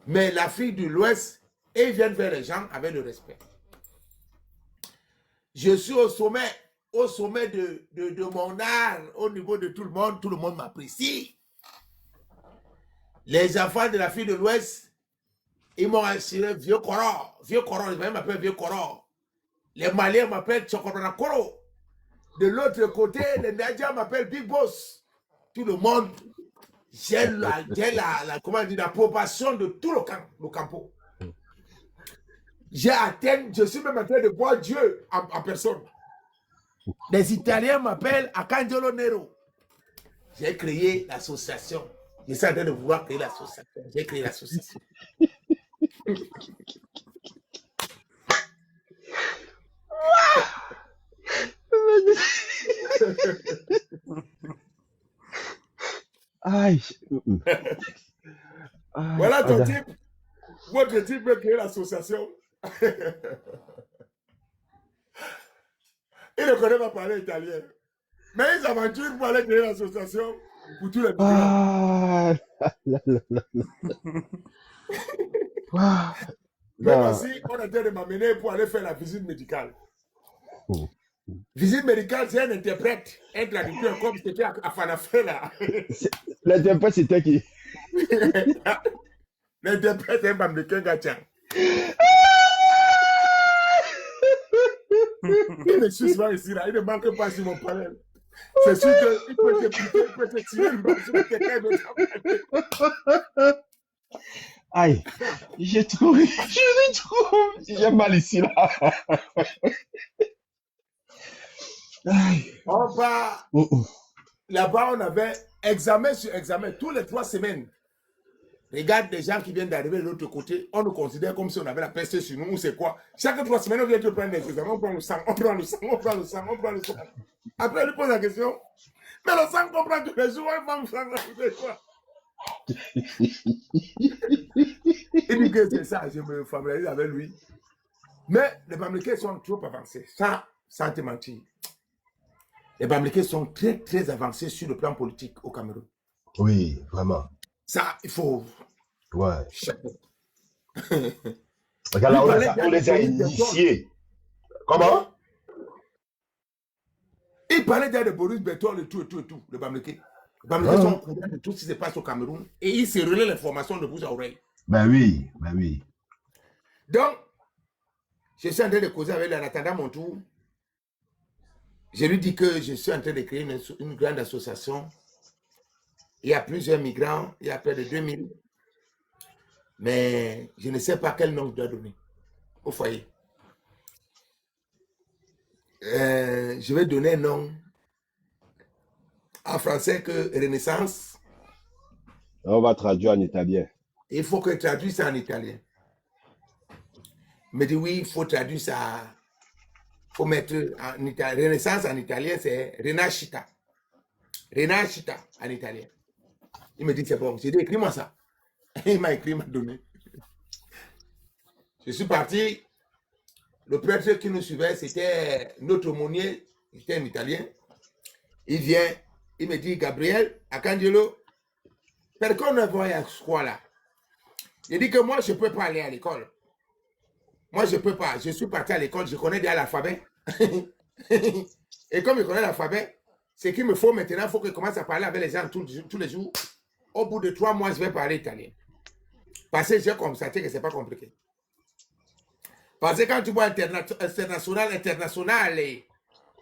B: Mais l'Afrique de l'Ouest, ils viennent vers les gens avec le respect. Je suis au sommet de mon art, au niveau de tout le monde m'apprécie. Les enfants de l'Afrique de l'Ouest, ils m'ont assuré vieux Koro, les Maliens m'appellent vieux Koro. Les Maliens m'appellent Chokorona Koro. De l'autre côté, les Nadiens m'appellent Big Boss. Tout le monde, j'ai l'approbation de tout le campo. Je suis même en train de voir Dieu en personne. Les Italiens m'appellent Arcangelo Nero. J'ai créé l'association Je suis en train de vouloir créer l'association. J'ai créé l'association.
H: Aïe.
B: Voilà ton type. Votre type veut créer l'association. Il ne connaît pas parler italien. Mais il s'aventure pour aller créer l'association pour tous les migrants.
H: Ah, là, là, là, là. Ah,
B: Même
H: là.
B: aussi, on a de m'amener pour aller faire la visite médicale.
H: Oh.
B: Visite médicale, c'est un interprète, un traducteur, comme c'était à Fanafé là.
H: L'interprète, c'était qui?
B: L'interprète, c'est un Bamdekin Gatchan. Il ne suit pas ici, là. Il ne manque pas sur mon panel. C'est sûr qu'il peut t'écouter, il peut te tirer une balle sur quelqu'un d'autre.
H: Aïe, j'ai trop ri. J'ai mal ici, là. Aïe.
B: On va. Là-bas, on avait examen sur examen, tous les 3 semaines. Regarde les gens qui viennent d'arriver de l'autre côté, on nous considère comme si on avait la peste sur nous, ou c'est quoi? Chaque 3 semaines, on vient te prendre des examens, on prend le sang, on prend le sang, on prend le sang, on prend le sang. Après, on lui pose la question, mais le sang qu'on prend tous les jours, on prend le sang tous les jours. Il dit que c'est ça, je me familiarise avec lui. Mais les Bamilekés sont trop avancés, ça, sans te mentir. Les Bamilekés sont très, très avancés sur le plan politique au Cameroun.
H: Oui, vraiment.
B: Ça, il faut...
H: Ouais.
B: Chapeau.
H: Regarde là, on les a initiés. Comment?
B: Il parlait déjà de Boris Berthold et tout, le Bamileke. Les Bamileke sont au courant de tout ce qui se passe au Cameroun et ils se relaient l'information de bouche à oreille.
H: Ben oui, ben oui.
B: Donc, je suis en train de causer avec lui en attendant mon tour. Je lui dis que je suis en train de créer une grande association. Il y a plusieurs migrants, il y a près de 2000. Mais je ne sais pas quel nom je dois donner au foyer. Je vais donner un nom en français que Renaissance.
H: On va traduire en italien.
B: Il faut que je traduise ça en italien. Il me dit oui, il faut traduire ça. Il faut mettre en italien. Renaissance en italien, c'est Rinascita. Rinascita en italien. Il me dit c'est bon. J'ai dit écris-moi ça. Il m'a écrit, il m'a donné. Je suis parti. Le prêtre qui nous suivait, c'était notre aumônier, c'était un Italien. Il vient, il me dit, Gabriel, Arcangelo, pourquoi on voit à quoi là? Il dit que moi, je ne peux pas aller à l'école. Moi, je ne peux pas. Je suis parti à l'école, je connais déjà l'alphabet. Et comme je connais l'alphabet, ce qu'il me faut maintenant, il faut que je commence à parler avec les gens tous les jours. Au bout de 3 mois, je vais parler italien. Parce que j'ai constaté que ce n'est pas compliqué. Parce que quand tu vois international,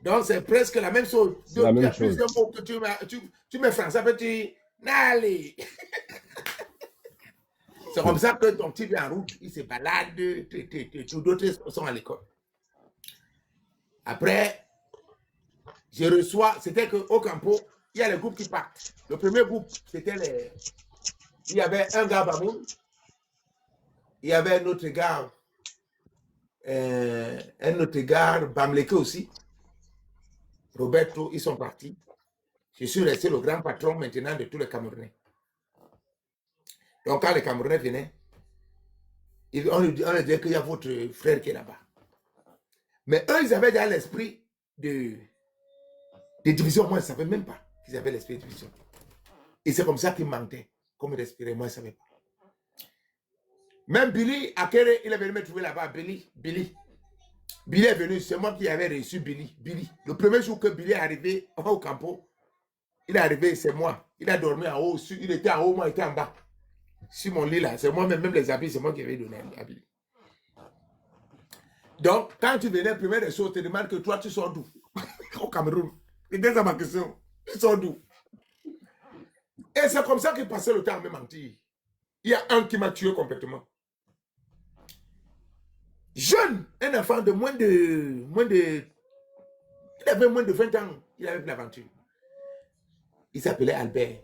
B: donc c'est presque la même chose. Il y a plusieurs mots que tu mets français, après tu dis, n'allez. C'est comme ça que ton type est en route, il se balade, d'autres sont à l'école. Après, je reçois, c'était qu'au Campo, il y a les groupes qui partent. Le premier groupe, c'était les... Il y avait un gars Bamoun, il y avait un autre gars Bamileke aussi. Roberto, ils sont partis. Je suis resté le grand patron maintenant de tous les Camerounais. Donc quand les Camerounais venaient, on leur disait qu'il y a votre frère qui est là-bas. Mais eux, ils avaient déjà l'esprit de division. Moi, je ne savais même pas qu'ils avaient l'esprit de division. Et c'est comme ça qu'ils mentaient. Comme ils respiraient, moi, je ne savais pas. Même Billy, Akere, il est venu me trouver là-bas. Billy est venu, c'est moi qui avais reçu Billy. Le premier jour que Billy est arrivé au Campo, il est arrivé, c'est moi. Il a dormi en haut, il était en haut, moi j'étais en bas. Sur mon lit là, c'est moi, même les habits, c'est moi qui avais donné les habits. Donc, quand tu venais, première des choses, tu te demandes que toi, tu sors d'où? Au Cameroun. C'était ça ma question. Tu sors d'où? Et c'est comme ça qu'il passait le temps à me mentir. Il y a un qui m'a tué complètement. Jeune, un enfant de moins de... Il avait moins de 20 ans, il avait fait l'aventure. Il s'appelait Albert.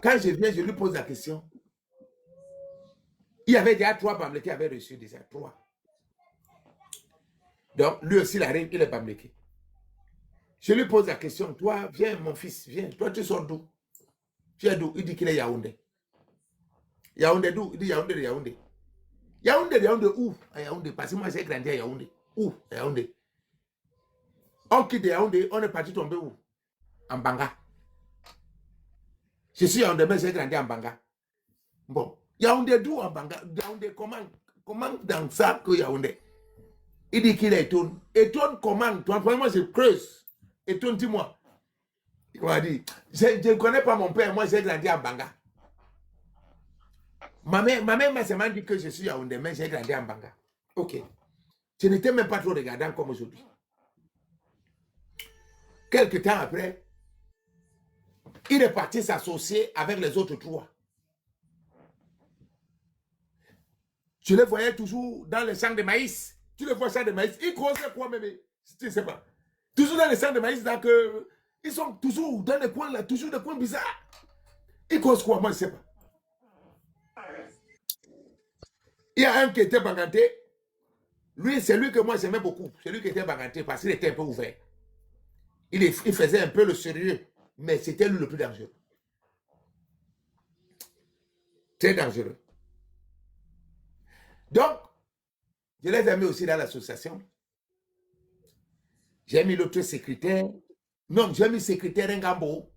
B: Quand je viens, je lui pose la question. Il y avait déjà 3 Bamleke qui avaient reçu déjà 3. Donc, lui aussi, il arrive, il est Bamleke. Je lui pose la question, toi, viens, mon fils, viens. Toi, tu sors d'où? Tu es d'où? Il dit qu'il est Yaoundé. Yaoundé d'où? Il dit Yaoundé de Yaoundé. Yaoundé de Yaoundé où? À Yaoundé, parce que moi, j'ai grandi à Yaoundé. Où? À Yaoundé. On quitte Yaoundé, on est parti tomber où? En Banga. Je suis Yaoundé, mais j'ai grandi en Banga. Bon. Yaoundé d'où en Banga? Yaoundé, comment dans ça que Yaoundé? Il dit qu'il est étonné. Étonne comment? Toi, moi, je creuse. Étonne, dis-moi. Il m'a dit, je ne connais pas mon père, moi, j'ai grandi en Banga. Ma mère m'a seulement dit que je suis Yaoundé, mais j'ai grandi en Banga. Ok. Je n'étais même pas trop regardant comme aujourd'hui. Quelque temps après, il est parti s'associer avec les autres 3. Je les voyais toujours dans les champs de maïs. Tu les vois, champs de maïs. Ils causaient quoi, même? Tu ne sais pas. Toujours dans les champs de maïs, donc, ils sont toujours dans les coins là, toujours des coins bizarres. Ils causent quoi, moi, je ne sais pas. Il y a un qui était banganté. Lui, c'est lui que moi j'aimais beaucoup. C'est lui qui était banganté parce qu'il était un peu ouvert. Il faisait un peu le sérieux, mais c'était lui le plus dangereux. Très dangereux. Donc, je les ai mis aussi dans l'association. J'ai mis l'autre secrétaire. Non, j'ai mis secrétaire Ngambo.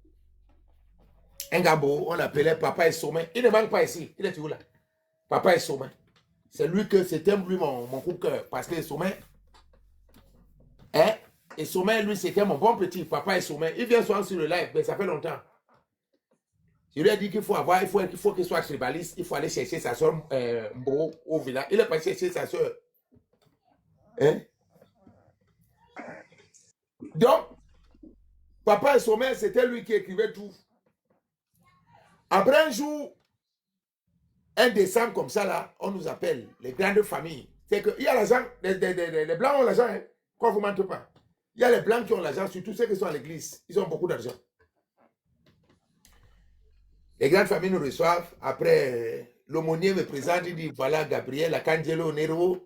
B: Ngambo, on l'appelait Papa Essomain. Il ne manque pas ici. Il est toujours là. Papa Essomain. C'est lui que c'était lui mon coup de cœur. Parce que Essomain, hein, Essomain, lui, c'était mon bon petit. Papa Essomain. Il vient souvent sur le live, mais ça fait longtemps. Je lui ai dit qu'il faut qu'il soit tribaliste. Il faut aller chercher sa soeur Mbo au village. Il est passé chercher sa soeur. Hein? Donc, Papa Essomain, c'était lui qui écrivait tout. Après un jour, un décembre comme ça, là, on nous appelle les grandes familles. C'est qu'il y a l'argent, les blancs ont l'argent, hein, quoi vous ne mentez pas. Il y a les blancs qui ont l'argent, surtout ceux qui sont à l'église. Ils ont beaucoup d'argent. Les grandes familles nous reçoivent. Après, l'aumônier me présente, il dit, voilà Gabriel Akangelo Nero.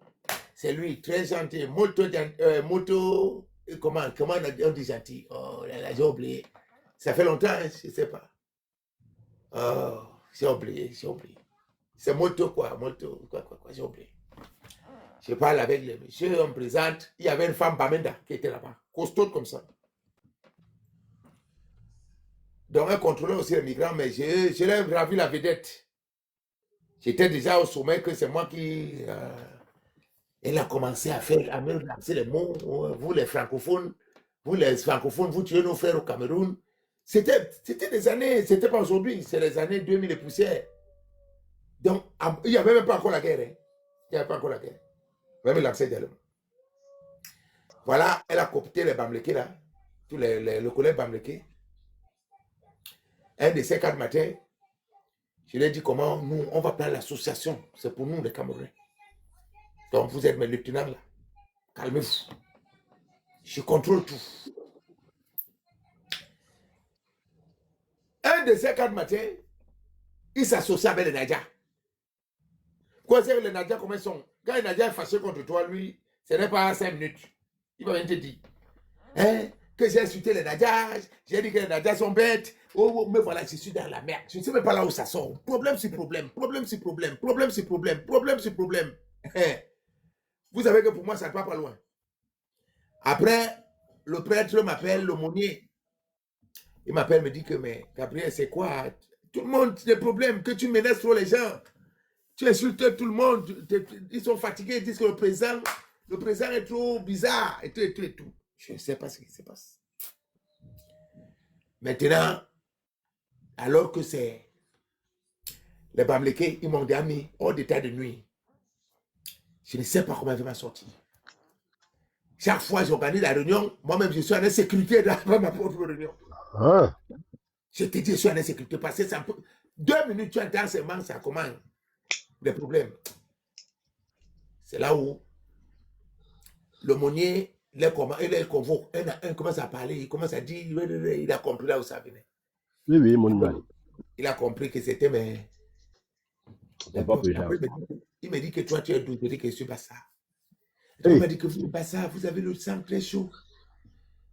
B: C'est lui, très gentil. Comment on dit gentil? Oh là là, j'ai oublié. Ça fait longtemps, hein, je ne sais pas. Oh, j'ai oublié. C'est moto quoi, j'ai oublié. Je parle avec les messieurs, on me présente. Il y avait une femme Bamenda qui était là-bas, costaud comme ça. Donc, elle contrôlait aussi les migrants, mais je l'ai ravi la vedette. J'étais déjà au sommet que c'est moi qui... elle a commencé à me lancer les mots. Vous les francophones, vous tuez nos frères au Cameroun. C'était des années, c'était pas aujourd'hui, c'est les années 2000 et poussières. Donc, il n'y avait même pas encore la guerre. Hein. Il n'y avait pas encore la guerre. Même l'accès d'Allemagne. Voilà, elle a coopté les Bamleke là, tous le collège Bamleke. Un de ces 4 matins, je lui ai dit comment nous, on va prendre l'association. C'est pour nous les Camerounais. Donc vous êtes mes lieutenants là. Calmez-vous. Je contrôle tout. Un de ces 4 matins, il s'associe avec les Nadja. Quoi, c'est les Nadja, comment ils sont? Quand les Nadja est fâché contre toi, lui, ce n'est pas 5 minutes. Il va venir te dire. Hein, que j'ai insulté les Nadja, j'ai dit que les Nadja sont bêtes. Oh, mais voilà, je suis dans la merde. Je ne sais même pas là où ça sort. Problème sur problème, problème sur problème, problème sur problème, problème sur problème. Vous savez que pour moi, ça ne va pas loin. Après, le prêtre m'appelle, l'aumônier. Il m'appelle, me dit que, mais Gabriel, c'est quoi? Tout le monde, des problèmes, que tu menaces trop les gens. Tu insultes tout le monde. Ils sont fatigués, ils disent que le président est trop bizarre, et tout. Je ne sais pas ce qui se passe. Maintenant, alors que c'est les Bamleke, ils m'ont mis hors d'état de nuit. Je ne sais pas comment je vais m'en sortir. Chaque fois que j'organise la réunion, moi-même, je suis en insécurité dans ma propre réunion.
H: Ah.
B: Je te dis, je suis en insécurité parce que ça peut... 2 minutes, tu entends seulement, ça commence. Des problèmes. C'est là où l'aumônier, il les convoque. Un commence à parler, il commence à dire, il a compris là où ça venait.
H: Oui, mon mari.
B: Il a compris que c'était mes...
H: Pas plus
B: Après, il me dit que toi, tu es d'où? Je dis que je suis Bassa.
H: Hey.
B: Il m'a dit que vous, Bassa, vous avez le sang très chaud.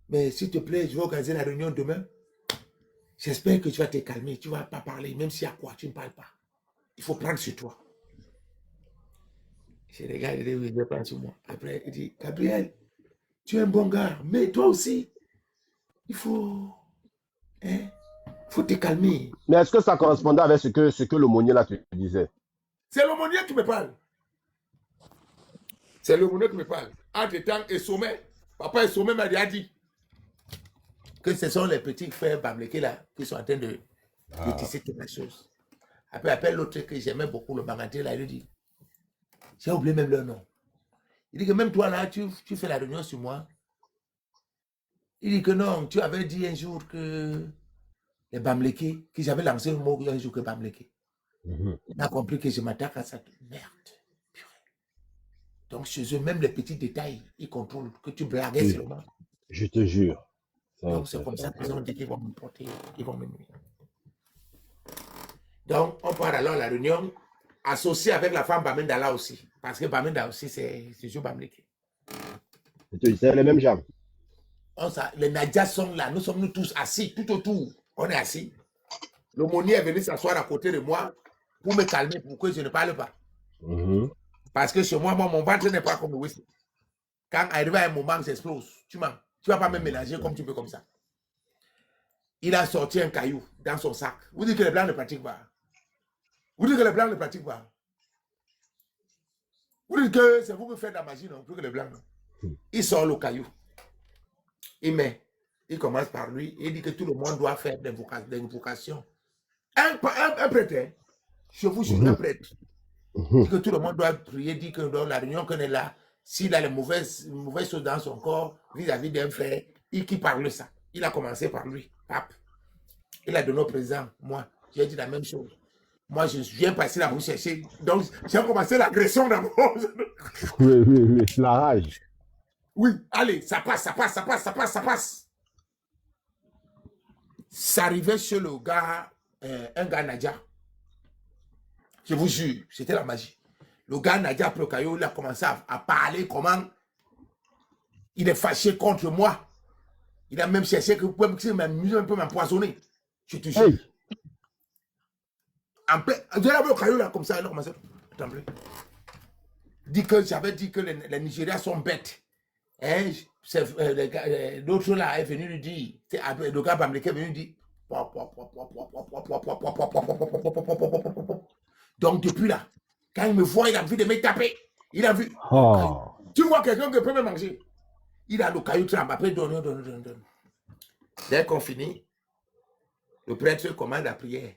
B: Mais s'il te plaît, je vais organiser la réunion demain. J'espère que tu vas te calmer. Tu ne vas pas parler, même s'il y a quoi, tu ne parles pas. Il faut prendre sur toi. Je regarde, il dit, prendre sur moi. Après, il dit, Gabriel, tu es un bon gars, mais toi aussi, il faut te calmer.
H: Mais est-ce que ça correspondait avec ce que l'aumônier là te disait?
B: C'est l'aumônier qui me parle. C'est l'aumônier qui me parle. Entre-temps, et Sommet, papa et Sommet m'a dit que ce sont les petits frères Bamleke là qui sont en train de tisser toutes les choses. Après, appelle l'autre que j'aimais beaucoup, le Banganté là, il lui dit, j'ai oublié même leur nom. Il dit que même toi là, tu fais la réunion sur moi. Il dit que non, tu avais dit un jour que les Bamleke, que j'avais lancé le mot un jour que Bamleke. Il a compris que je m'attaque à cette merde. Purée. Donc chez eux, même les petits détails, ils contrôlent que tu blaguais seulement.
H: Je te jure.
B: Donc c'est comme ça qu'ils ont dit qu'ils vont me porter, ils vont me nuire. Donc on part alors à la réunion, associé avec la femme Bamenda là aussi. Parce que Bamenda aussi, c'est sur Bamleke.
H: C'est les mêmes gens.
B: Les Nadias sont là, nous sommes nous tous assis, tout autour. On est assis. L'aumônier est venu s'asseoir à côté de moi pour me calmer, pour que je ne parle pas. Parce que chez moi, mon ventre n'est pas comme le whisky. Quand arrive à un moment, j'explose. Tu ne vas pas me mélanger comme tu peux comme ça. Il a sorti un caillou dans son sac. Vous dites que les Blancs ne pratiquent pas. Vous dites que les Blancs ne pratiquent pas. Vous dites que c'est vous qui faites la magie, non? Plus que les Blancs, non? Il sort le caillou. Il met. Il commence par lui. Il dit que tout le monde doit faire des invocations. Un prêtre, hein? Je vous jure, un prêtre. Il dit que tout le monde doit prier, dit que dans la réunion qu'on est là, s'il a les mauvaises choses dans son corps vis-à-vis d'un frère, qui parle ça. Il a commencé par lui, pape. Il a donné au président, moi, j'ai dit la même chose. Moi, je viens passer là pour chercher. Donc, j'ai commencé l'agression d'abord.
H: Oui, la rage.
B: Oui, allez, ça passe. Ça arrivait chez le gars, un gars Nadia. Je vous jure, c'était la magie. Le gars Nadia Procayo, il a commencé à parler comment il est fâché contre moi. Il a même cherché que vous pouvez un peu m'empoisonner. Je te jure. Le Procayo, là, comme ça, il a commencé à trembler. J'avais dit que les Nigériens sont bêtes. L'autre là est venu lui dire, le gars Bamleke est venu lui dire. Donc depuis là, quand il me voit, il a envie de me taper. Il a vu. Tu vois quelqu'un qui peut me manger. Il a le caillou tremble. Après, donne. Dès qu'on finit, le prêtre commande la prière.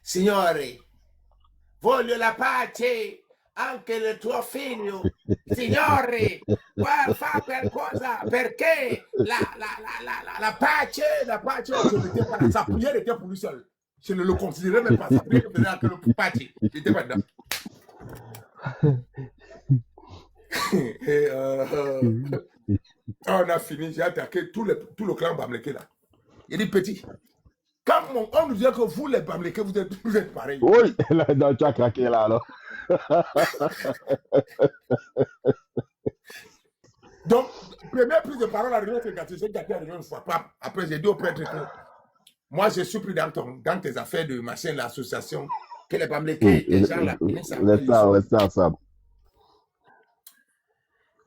B: Signore, voglio la pace. Anche le tuo figlio, signore, fa qualcosa perché la pace, je n'étais pas là. Sa prière était pour lui seul. Je ne le considérais même pas. Sa prière faisait que le pace. Je n'étais pas dedans. On a fini, j'ai attaqué tout le clan Bamleke là. Il dit petit. Quand on nous dit que vous les Bamleke, vous êtes pareils.
H: Oui, là, tu as craqué là alors.
B: Donc, première prise de parole à la réunion, j'ai gâté à la réunion une fois. Après, j'ai dit au prêtre que moi, je suis pris dans tes affaires de machin, l'association, que les Bamleke, les gens là,
H: restez ensemble.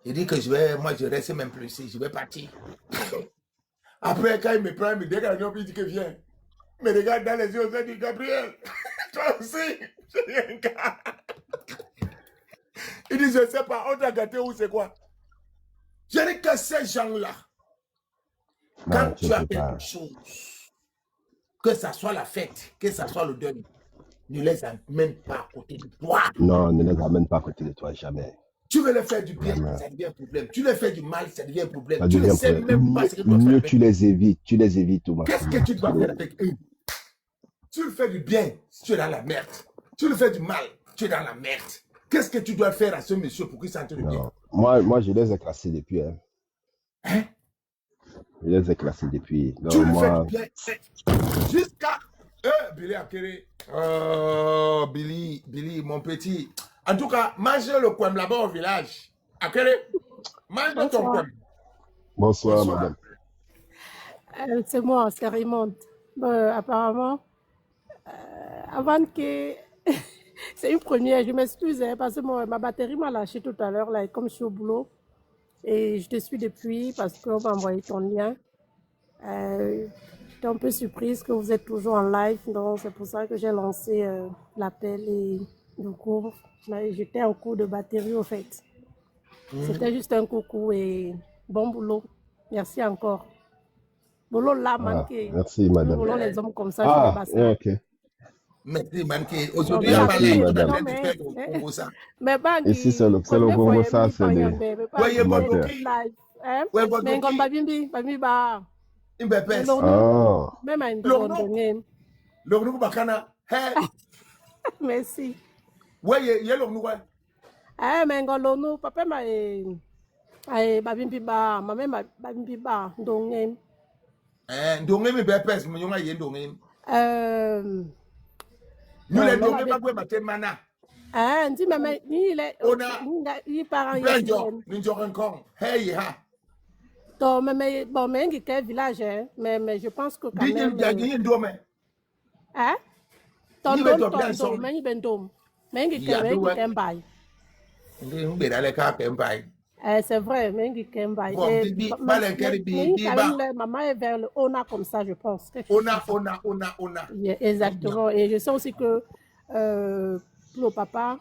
B: Il dit que je reste même plus ici, je vais partir. Après, quand il me prend, il me dit que la réunion, il dit que viens. Mais regarde dans les yeux, il dit Gabriel, toi aussi, j'ai un gars. Il dit, je ne sais pas, on t'a gâté ou c'est quoi? Je dis que ces gens-là, quand tu as quelque chose, que ça soit la fête, que ça soit le deuil, ne les amène pas à côté de toi.
H: Non, ne les amène pas à côté de toi, jamais.
B: Tu veux les faire du bien, ça devient un problème. Tu les fais du mal, ça devient un problème. Tu ne sais même pas ce que tu dois faire.
H: Mieux tu les évites.
B: Qu'est-ce que tu dois faire avec eux? Tu le fais du bien, tu es dans la merde. Tu le fais du mal, tu es dans la merde. Qu'est-ce que tu dois faire à ce monsieur pour qu'il sente le bien?
H: Moi, je les ai cassés depuis.
B: Hein?
H: Je les ai classés depuis.
B: Tu
H: Donc,
B: le fais
H: moi,
B: du bien. Jusqu'à... Billy Akere. Billy, mon petit. En tout cas, mange le coin là-bas au village. Akere, mange ton
G: Bonsoir.
B: coin.
H: bonsoir, madame.
G: C'est moi, c'est Raymond. Apparemment, avant que... c'est une première, je m'excuse hein, parce que ma batterie m'a lâché tout à l'heure, là, et comme je suis au boulot. Et je te suis depuis parce qu'on m'a envoyé ton lien. J'étais un peu surprise que vous êtes toujours en live, donc c'est pour ça que j'ai lancé l'appel et du coup, j'étais en cours de batterie au fait. C'était juste un coucou et bon boulot. Merci encore. Boulot là,
H: Ah,
G: manqué.
H: merci,
G: Nous
H: madame.
G: voulons les hommes comme ça sur les
H: Ah,
G: bassins.
H: ok.
B: Merci, Manké.
G: Donc,
B: Aujourd'hui, il n'y a pas
H: Merci,
B: l'air
H: madame.
B: en train de faire au Congo ça.
G: mais
H: Ici, c'est le Congo, ça, c'est les
B: Voyez votre
H: commentaires.
B: live. Ouais, votre
G: mais comme
B: bouquet.
G: Babimbi, bah,
B: Il me pèse.
H: Ah,
G: même à une
B: Le nous bakana. Hey,
G: merci.
B: ouais, il y a le nous.
G: Mais ngolonu, papa m'a Babimbi ba, ma mère Babimbi ba, donc
B: Ndongé me pèse, mais il y a ndongé. Nous
G: non,
B: les
G: non,
B: ndongé pas quoi matin mana.
G: ndi maman, ni il est,
B: On a
G: il parent
B: plein de nous jouons encore. Hey ha.
G: donc mais bon, mais il quel village hein, mais je pense que quand
B: Dis
G: même.
B: il y a gagné ndome.
G: Hein? Ton
B: Ni
G: dom,
B: beto bien
G: ton
B: son.
G: dom, mais il ben dom, mais il
B: Ya
G: quel
B: doué.
G: bail.
B: Nous béda les cas pempai.
G: C'est vrai, mais il quel bail.
B: Bon, bibi, balen keri bibi ba.
G: Maman est vers le Ona comme ça, je pense.
B: Ona.
G: Yeah, exactement. Et je sais aussi que pour le papa,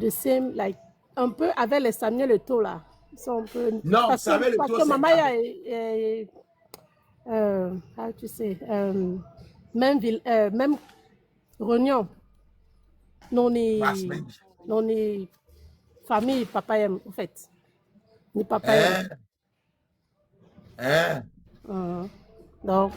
G: the same, like, un peu avec les Samuel et tout là. Ils sont un peu.
B: Non, Samuel
G: parce
B: Eto'o,
G: que
B: c'est
G: maman
B: Gabon.
G: how tu sais, même ville, même Réunion, non
B: Basse,
G: ni,
B: baby.
G: non ni famille papa aime en fait, ni papa aime. Donc.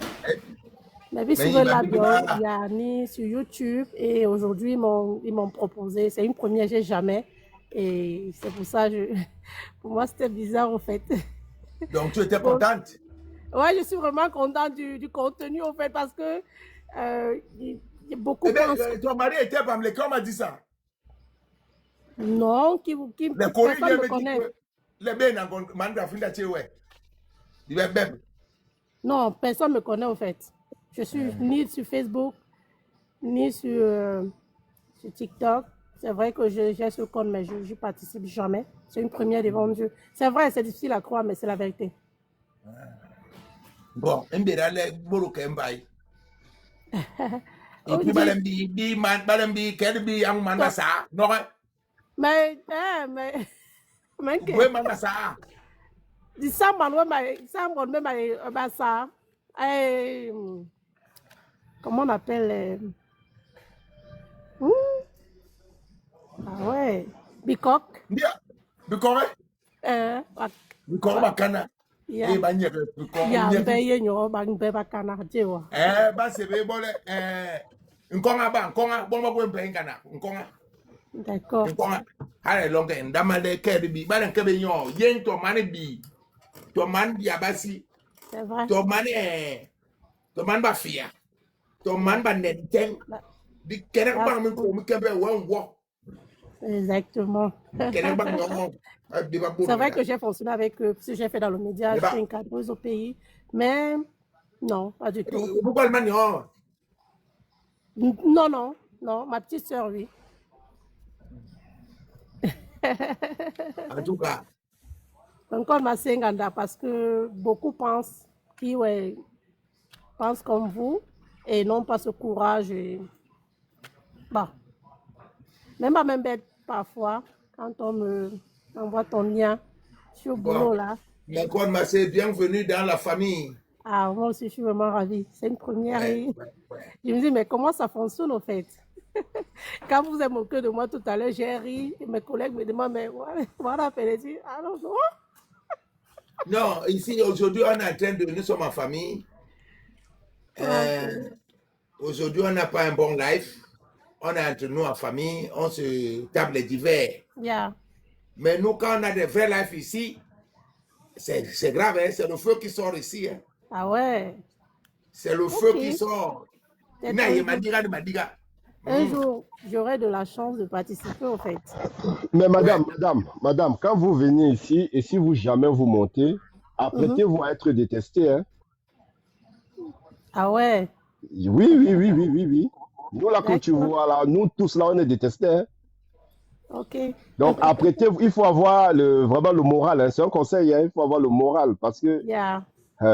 G: Mais puis sur la bio, il y a ni sur YouTube et aujourd'hui ils m'ont proposé, c'est une première, j'ai jamais et c'est pour ça pour moi c'était bizarre en fait.
B: Donc tu étais contente?
G: Ouais, je suis vraiment contente du contenu en fait parce que il y a beaucoup
B: de ton mari était pas le on m'a dit ça.
G: Non, personne me connaît.
B: Les ben manda finda chewe.
G: Non, personne me connaît en fait. Je suis ni sur Facebook, ni sur TikTok. C'est vrai que j'ai ce compte, mais je ne participe jamais. C'est une première devant Dieu. C'est vrai, c'est difficile à croire, mais c'est la vérité.
B: Bon, et puis
G: comment on appelle ah ouais, Bikok.
B: Bikok bakana.
G: Yeah. D'accord. C'est vrai. Exactement. C'est vrai que j'ai fonctionné avec eux, parce que j'ai fait dans le média, j'ai fait une cadreuse au pays, mais non, pas du tout.
B: Pourquoi le manion?
G: Non, ma petite soeur, oui.
B: En tout cas.
G: Encore ma Senganda, parce que beaucoup pensent comme vous et n'ont pas ce courage. Et... Bon. Même à même bête parfois, quand on me envoie ton lien sur le boulot là.
B: Mais quand c'est bienvenue dans la famille.
G: Ah, moi aussi, je suis vraiment ravie. C'est une première. Ouais. Je me dis, mais comment ça fonctionne, en fait? Quand vous êtes moqué de moi tout à l'heure, j'ai ri. Et mes collègues me demandent, mais voilà, Félicie. Ah non, non.
B: Non, ici, aujourd'hui, on est en train de... Nous sommes en famille. Aujourd'hui, on n'a pas un bon life. On est entre nous en famille. On se tape les divers.
G: Yeah.
B: Mais nous, quand on a des vrais lives ici, C'est grave, hein? C'est le feu qui sort ici. Hein?
G: Ah ouais.
B: C'est le feu qui sort.
G: Un jour, j'aurai de la chance de participer au fait.
H: Mais madame, quand vous venez ici, et si vous jamais vous montez, apprêtez-vous à être détesté. Hein?
G: Ah ouais.
H: Oui. Nous, là, comme tu vois, là, nous tous, là, on est détestés. Hein?
G: Ok.
H: Donc, apprêtez-vous, il faut avoir vraiment le moral. Hein? C'est un conseil, hein? Il faut avoir le moral parce que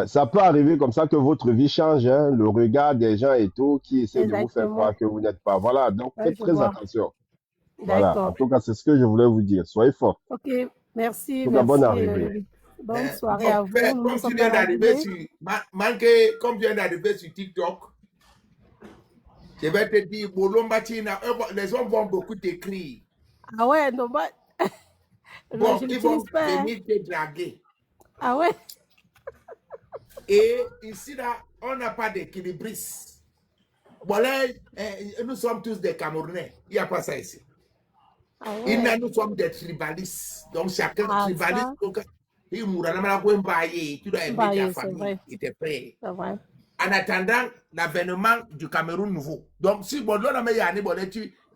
H: ça peut arriver comme ça que votre vie change, hein? Le regard des gens et tout qui essaient de vous faire croire que vous n'êtes pas. Voilà, donc faites très attention. Voilà, en tout cas, c'est ce que je voulais vous dire. Soyez forts.
G: Ok, merci.
H: Bonne arrivée.
G: Bonne soirée à vous.
B: Comme tu viens d'arriver sur, comme tu viens d'arriver sur TikTok, je vais te dire, les hommes vont beaucoup t'écrire.
G: Ah ouais, non, bah...
B: Bon, ils vont venir te draguer.
G: Ah ouais?
B: Et ici, là, on n'a pas d'équilibristes. Bon, là, nous sommes tous des Camerounais. Il n'y a pas ça ici.
G: Ah ouais.
B: Nous sommes des tribalistes. Donc, chacun tribaliste. Donc, tu dois aimer ta famille. Il te paye.
G: C'est vrai.
B: En attendant l'avènement du Cameroun nouveau. Donc, si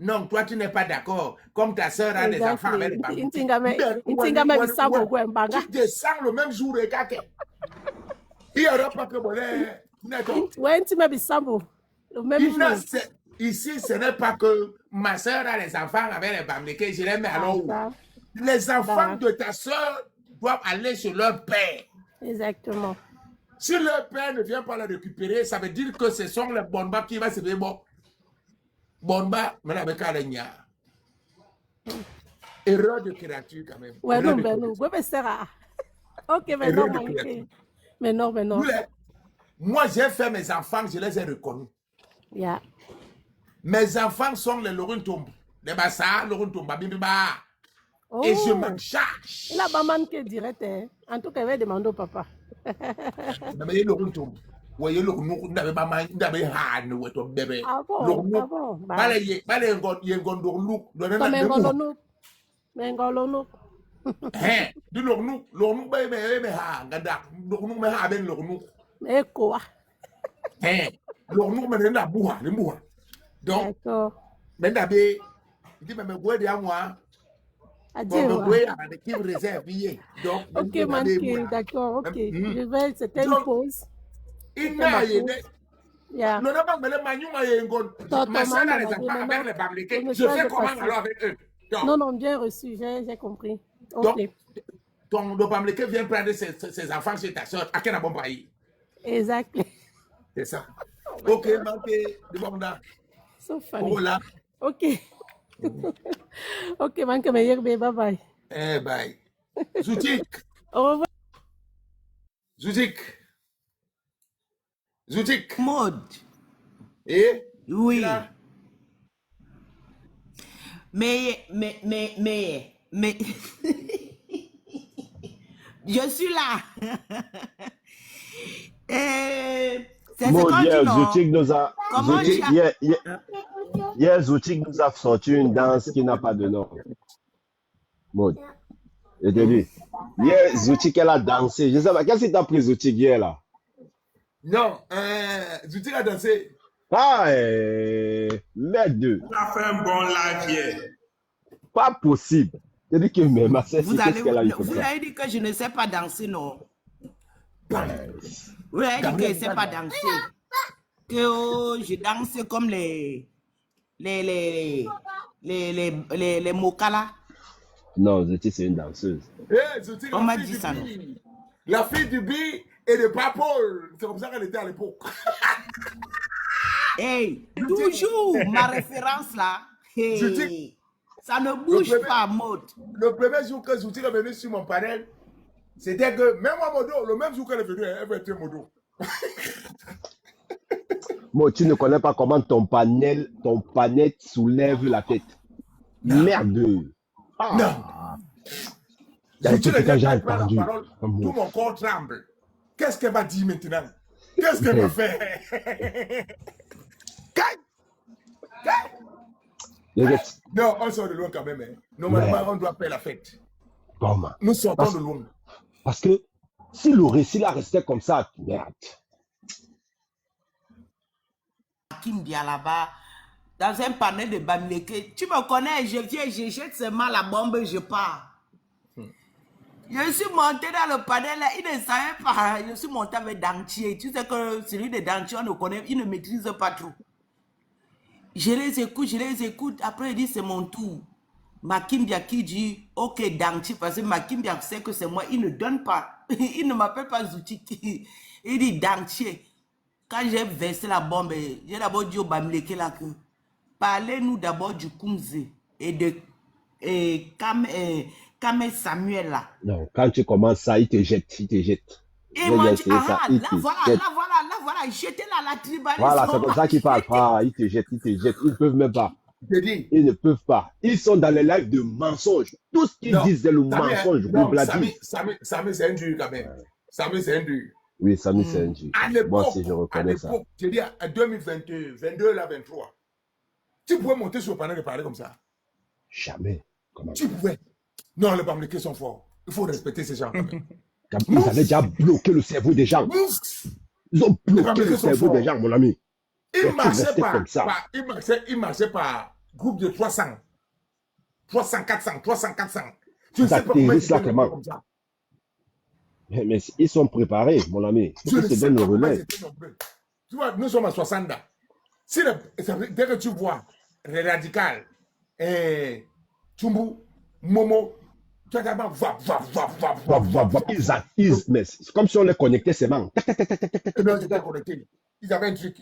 B: non, toi, tu n'es pas d'accord. Comme ta soeur a des enfants avec les parents. Tu descends le même jour et il n'y aura pas que le même jour. Ici, ce n'est pas que ma soeur a les enfants avec les Bamlékés. Je les mets alors où? Les enfants de ta soeur doivent aller chez leur père.
G: Exactement.
B: Si leur père ne vient pas le récupérer, ça veut dire que ce sont les Bonba qui vont se dire bon. Bonba, mais avec Alenia. Erreur de créature quand même.
G: Ouais, non, mais non. Ok, mais non.
B: Moi, j'ai fait mes enfants, je les ai reconnus.
G: Yeah.
B: Mes enfants sont les Laurent Tombe. Les Bassa, Laurent Tombe, Bibiba. Et je m'en charge.
G: Il a pas man qui est direct. Hein. En tout cas, il va demander au papa.
B: Mais Laurent Tombe. Voyez, le nous n'avait pas mal d'abord han ou ton bébé.
G: Ah bon?
B: Balé, Hein, du l'ornou, bébé, ha, gadak, l'ornou, mais ha, ben l'ornou.
G: Mais quoi?
B: Hein, l'ornou, mais n'a boua, les moua. Donc, mais d'abé, il dit, mais me de à moi. Qui réserve, donc,
G: ok, Manké, d'accord, ok. Je vais, c'était une pause.
B: Il n'a pas ma soeur a les enfants avec les Bamlékés. Je fais comment alors avec eux?
G: Non, bien reçu, j'ai compris. Ok.
B: Donc, le Bamléké vient prendre ses enfants chez ta soeur. À quel bon pays?
G: Exactement.
B: C'est ça. Ok, Manké, de bon là.
G: So funny. Ok. Ok, Manké, bye bye.
B: Bye. Zoutik.
G: Au revoir.
B: Zoutik.
I: Mode.
B: Oui.
I: Mais. Je suis là. C'est
H: Maud, hier,
I: Zoutik
H: nous a sorti une danse qui n'a pas de nom. Maud. Je te dis. Hier, Zoutik, elle a dansé. Je sais pas, qu'est-ce qui t'a pris Zoutik hier là?
B: Non, Zoutik a dansé.
H: Merde.
F: On a fait un bon live hier.
H: Pas possible. Je dis que même ma sœur,
I: vous allez dire que je ne sais pas danser, non? Vous allez dire que je ne sais pas danser. Que je danse comme les Mokala.
H: Non, Zoutik, c'est une danseuse.
B: Zoutik,
I: on m'a dit ça.
B: La fille du bi et de Paul. C'est comme ça qu'elle était à l'époque.
I: Hey, toujours ma référence là. Hey, ça ne bouge pas, Maud.
B: Le premier jour que Zoutik est venu sur mon panel, c'était que, même moi, Modo, le même jour qu'elle est venue, elle veut être Modo.
H: Moi, tu ne connais pas comment ton panel soulève la tête. Non. Merde.
B: Non. Tout mon corps tremble. Qu'est-ce qu'elle va dire maintenant? Qu'est-ce qu'elle va faire? Non, on sort de loin quand même. Hein. Normalement, on doit faire la fête.
H: Bon,
B: nous sortons de loin.
H: Parce que Si le récit là restait comme ça, merde.
I: Kim Dia là-bas, dans un panel de Bamileke. Tu me connais, je viens, je jette seulement la bombe, je pars. Je suis monté dans le panel là, il ne savait pas. Je suis monté avec Dentier. Tu sais que celui de Dentier, on ne connaît, il ne maîtrise pas trop. Je les écoute. Après, il dit c'est mon tour. Makimbia qui dit ok, Dentier, parce que Makimbia sait que c'est moi, il ne donne pas. Il ne m'appelle pas Zouti. Il dit Dentier. Quand j'ai versé la bombe, j'ai d'abord dit au Bamileke là que parlez-nous d'abord du Kumze et de Kame Samuel là.
H: Non, quand tu commences ça, il te jette.
I: Et moi, dit, ah, là voilà, jetez là la tribalisme.
H: Voilà, c'est comme ça qu'ils parlent. Ah, ils te jettent. Ils ne peuvent même pas. Ils ne peuvent pas. Ils sont dans les lives de mensonges. Tout ce qu'ils disent, c'est le mensonge.
B: Samy, c'est un dur quand même. Samy, c'est un dur.
H: Oui, Samy, c'est un dur. Moi aussi, je reconnais ça.
B: Je dis, en 2022, 22, là, 23, tu pouvais monter sur le panel et parler comme ça?
H: Jamais. Comment
B: tu pouvais. Non, les Bamileke sont forts. Il faut respecter ces gens quand même.
H: Ils avaient déjà bloqué le cerveau des gens. Ils ont bloqué le cerveau des gens, mon ami.
B: Ils marchaient par groupe de 300. 300, 400, 300, 400. Tu ne sais pas comment ils se donnent comme ça.
H: Mais ils sont préparés, mon ami. Ils se donnent le relais.
B: Tu vois, nous sommes à 60 ans. Dès que tu vois les radicales, Tchumbu, Momo, tu as d'abord
H: mais c'est comme si on les connectait seulement.
B: Ils avaient un truc.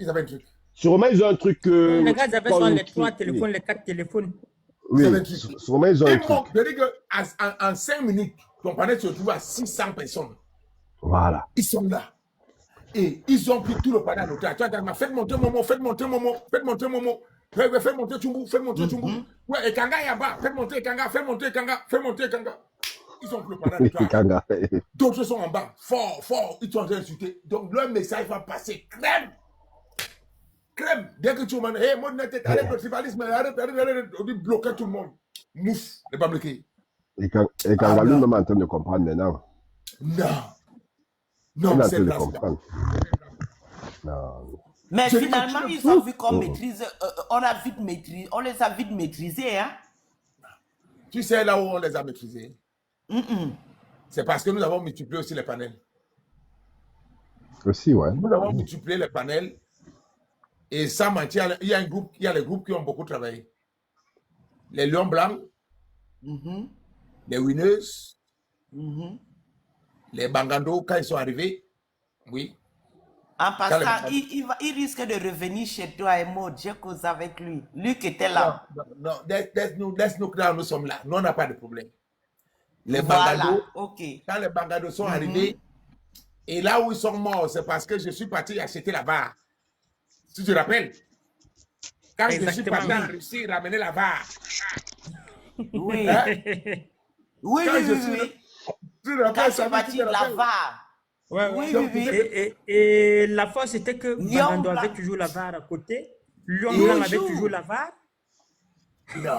H: Sûrement, ils ont un truc.
A: Les gars, ils avaient sur les 3 téléphones, les 4 téléphones.
H: Oui, sûrement, ils ont un truc.
B: Je dis qu'en 5 minutes, ton panel se trouve à 600 personnes.
H: Voilà.
B: Ils sont là. Et ils ont pris tout le panel à l'hôtel. Faites monter Momo. Faites monter Tchumbu. Ouais, et Kanga est en bas. Faites monter Kanga. Ils ont pris le panel à l'hôtel. D'autres sont en bas. Fort. Ils sont en train d'insulter. Donc, leur message va passer crème. Dès que tu m'en dis, moi, arrête le tribalisme, arrête, on dit bloquer tout le monde. Mouf, les Bamileke.
H: Et Kanga, lui, même en train de comprendre maintenant.
B: Non, c'est
H: de comprendre. Non.
I: Mais finalement, ils ont vu qu'on maîtrise, on les a vite maîtrisés, hein.
B: Tu sais là où on les a maîtrisés? C'est parce que nous avons multiplié aussi les panels.
H: Aussi, ouais.
B: Nous avons multiplié les panels. Et sans mentir, il y a les groupes qui ont beaucoup travaillé. Les Lions Blancs, les Winners, les Bangando, quand ils sont arrivés, oui.
I: En passant, il risque de revenir chez toi et Maud. J'ai causé avec lui. Luc était là.
B: Non, laisse-nous là, nous sommes là. Nous, on n'a pas de problème. Les
I: voilà,
B: Bangado,
I: okay.
B: Quand les Bangado sont arrivés, et là où ils sont morts, c'est parce que je suis parti acheter la barre. Si tu te rappelles, quand je suis parti en Russie, ramener la barre.
I: Oui.
B: Hein?
I: Oui. Quand c'est parti de la barre.
A: Oui. Et la force, c'était que Bangando avait toujours la VAR à côté. Lyon Blanc avait toujours la VAR.
B: Non.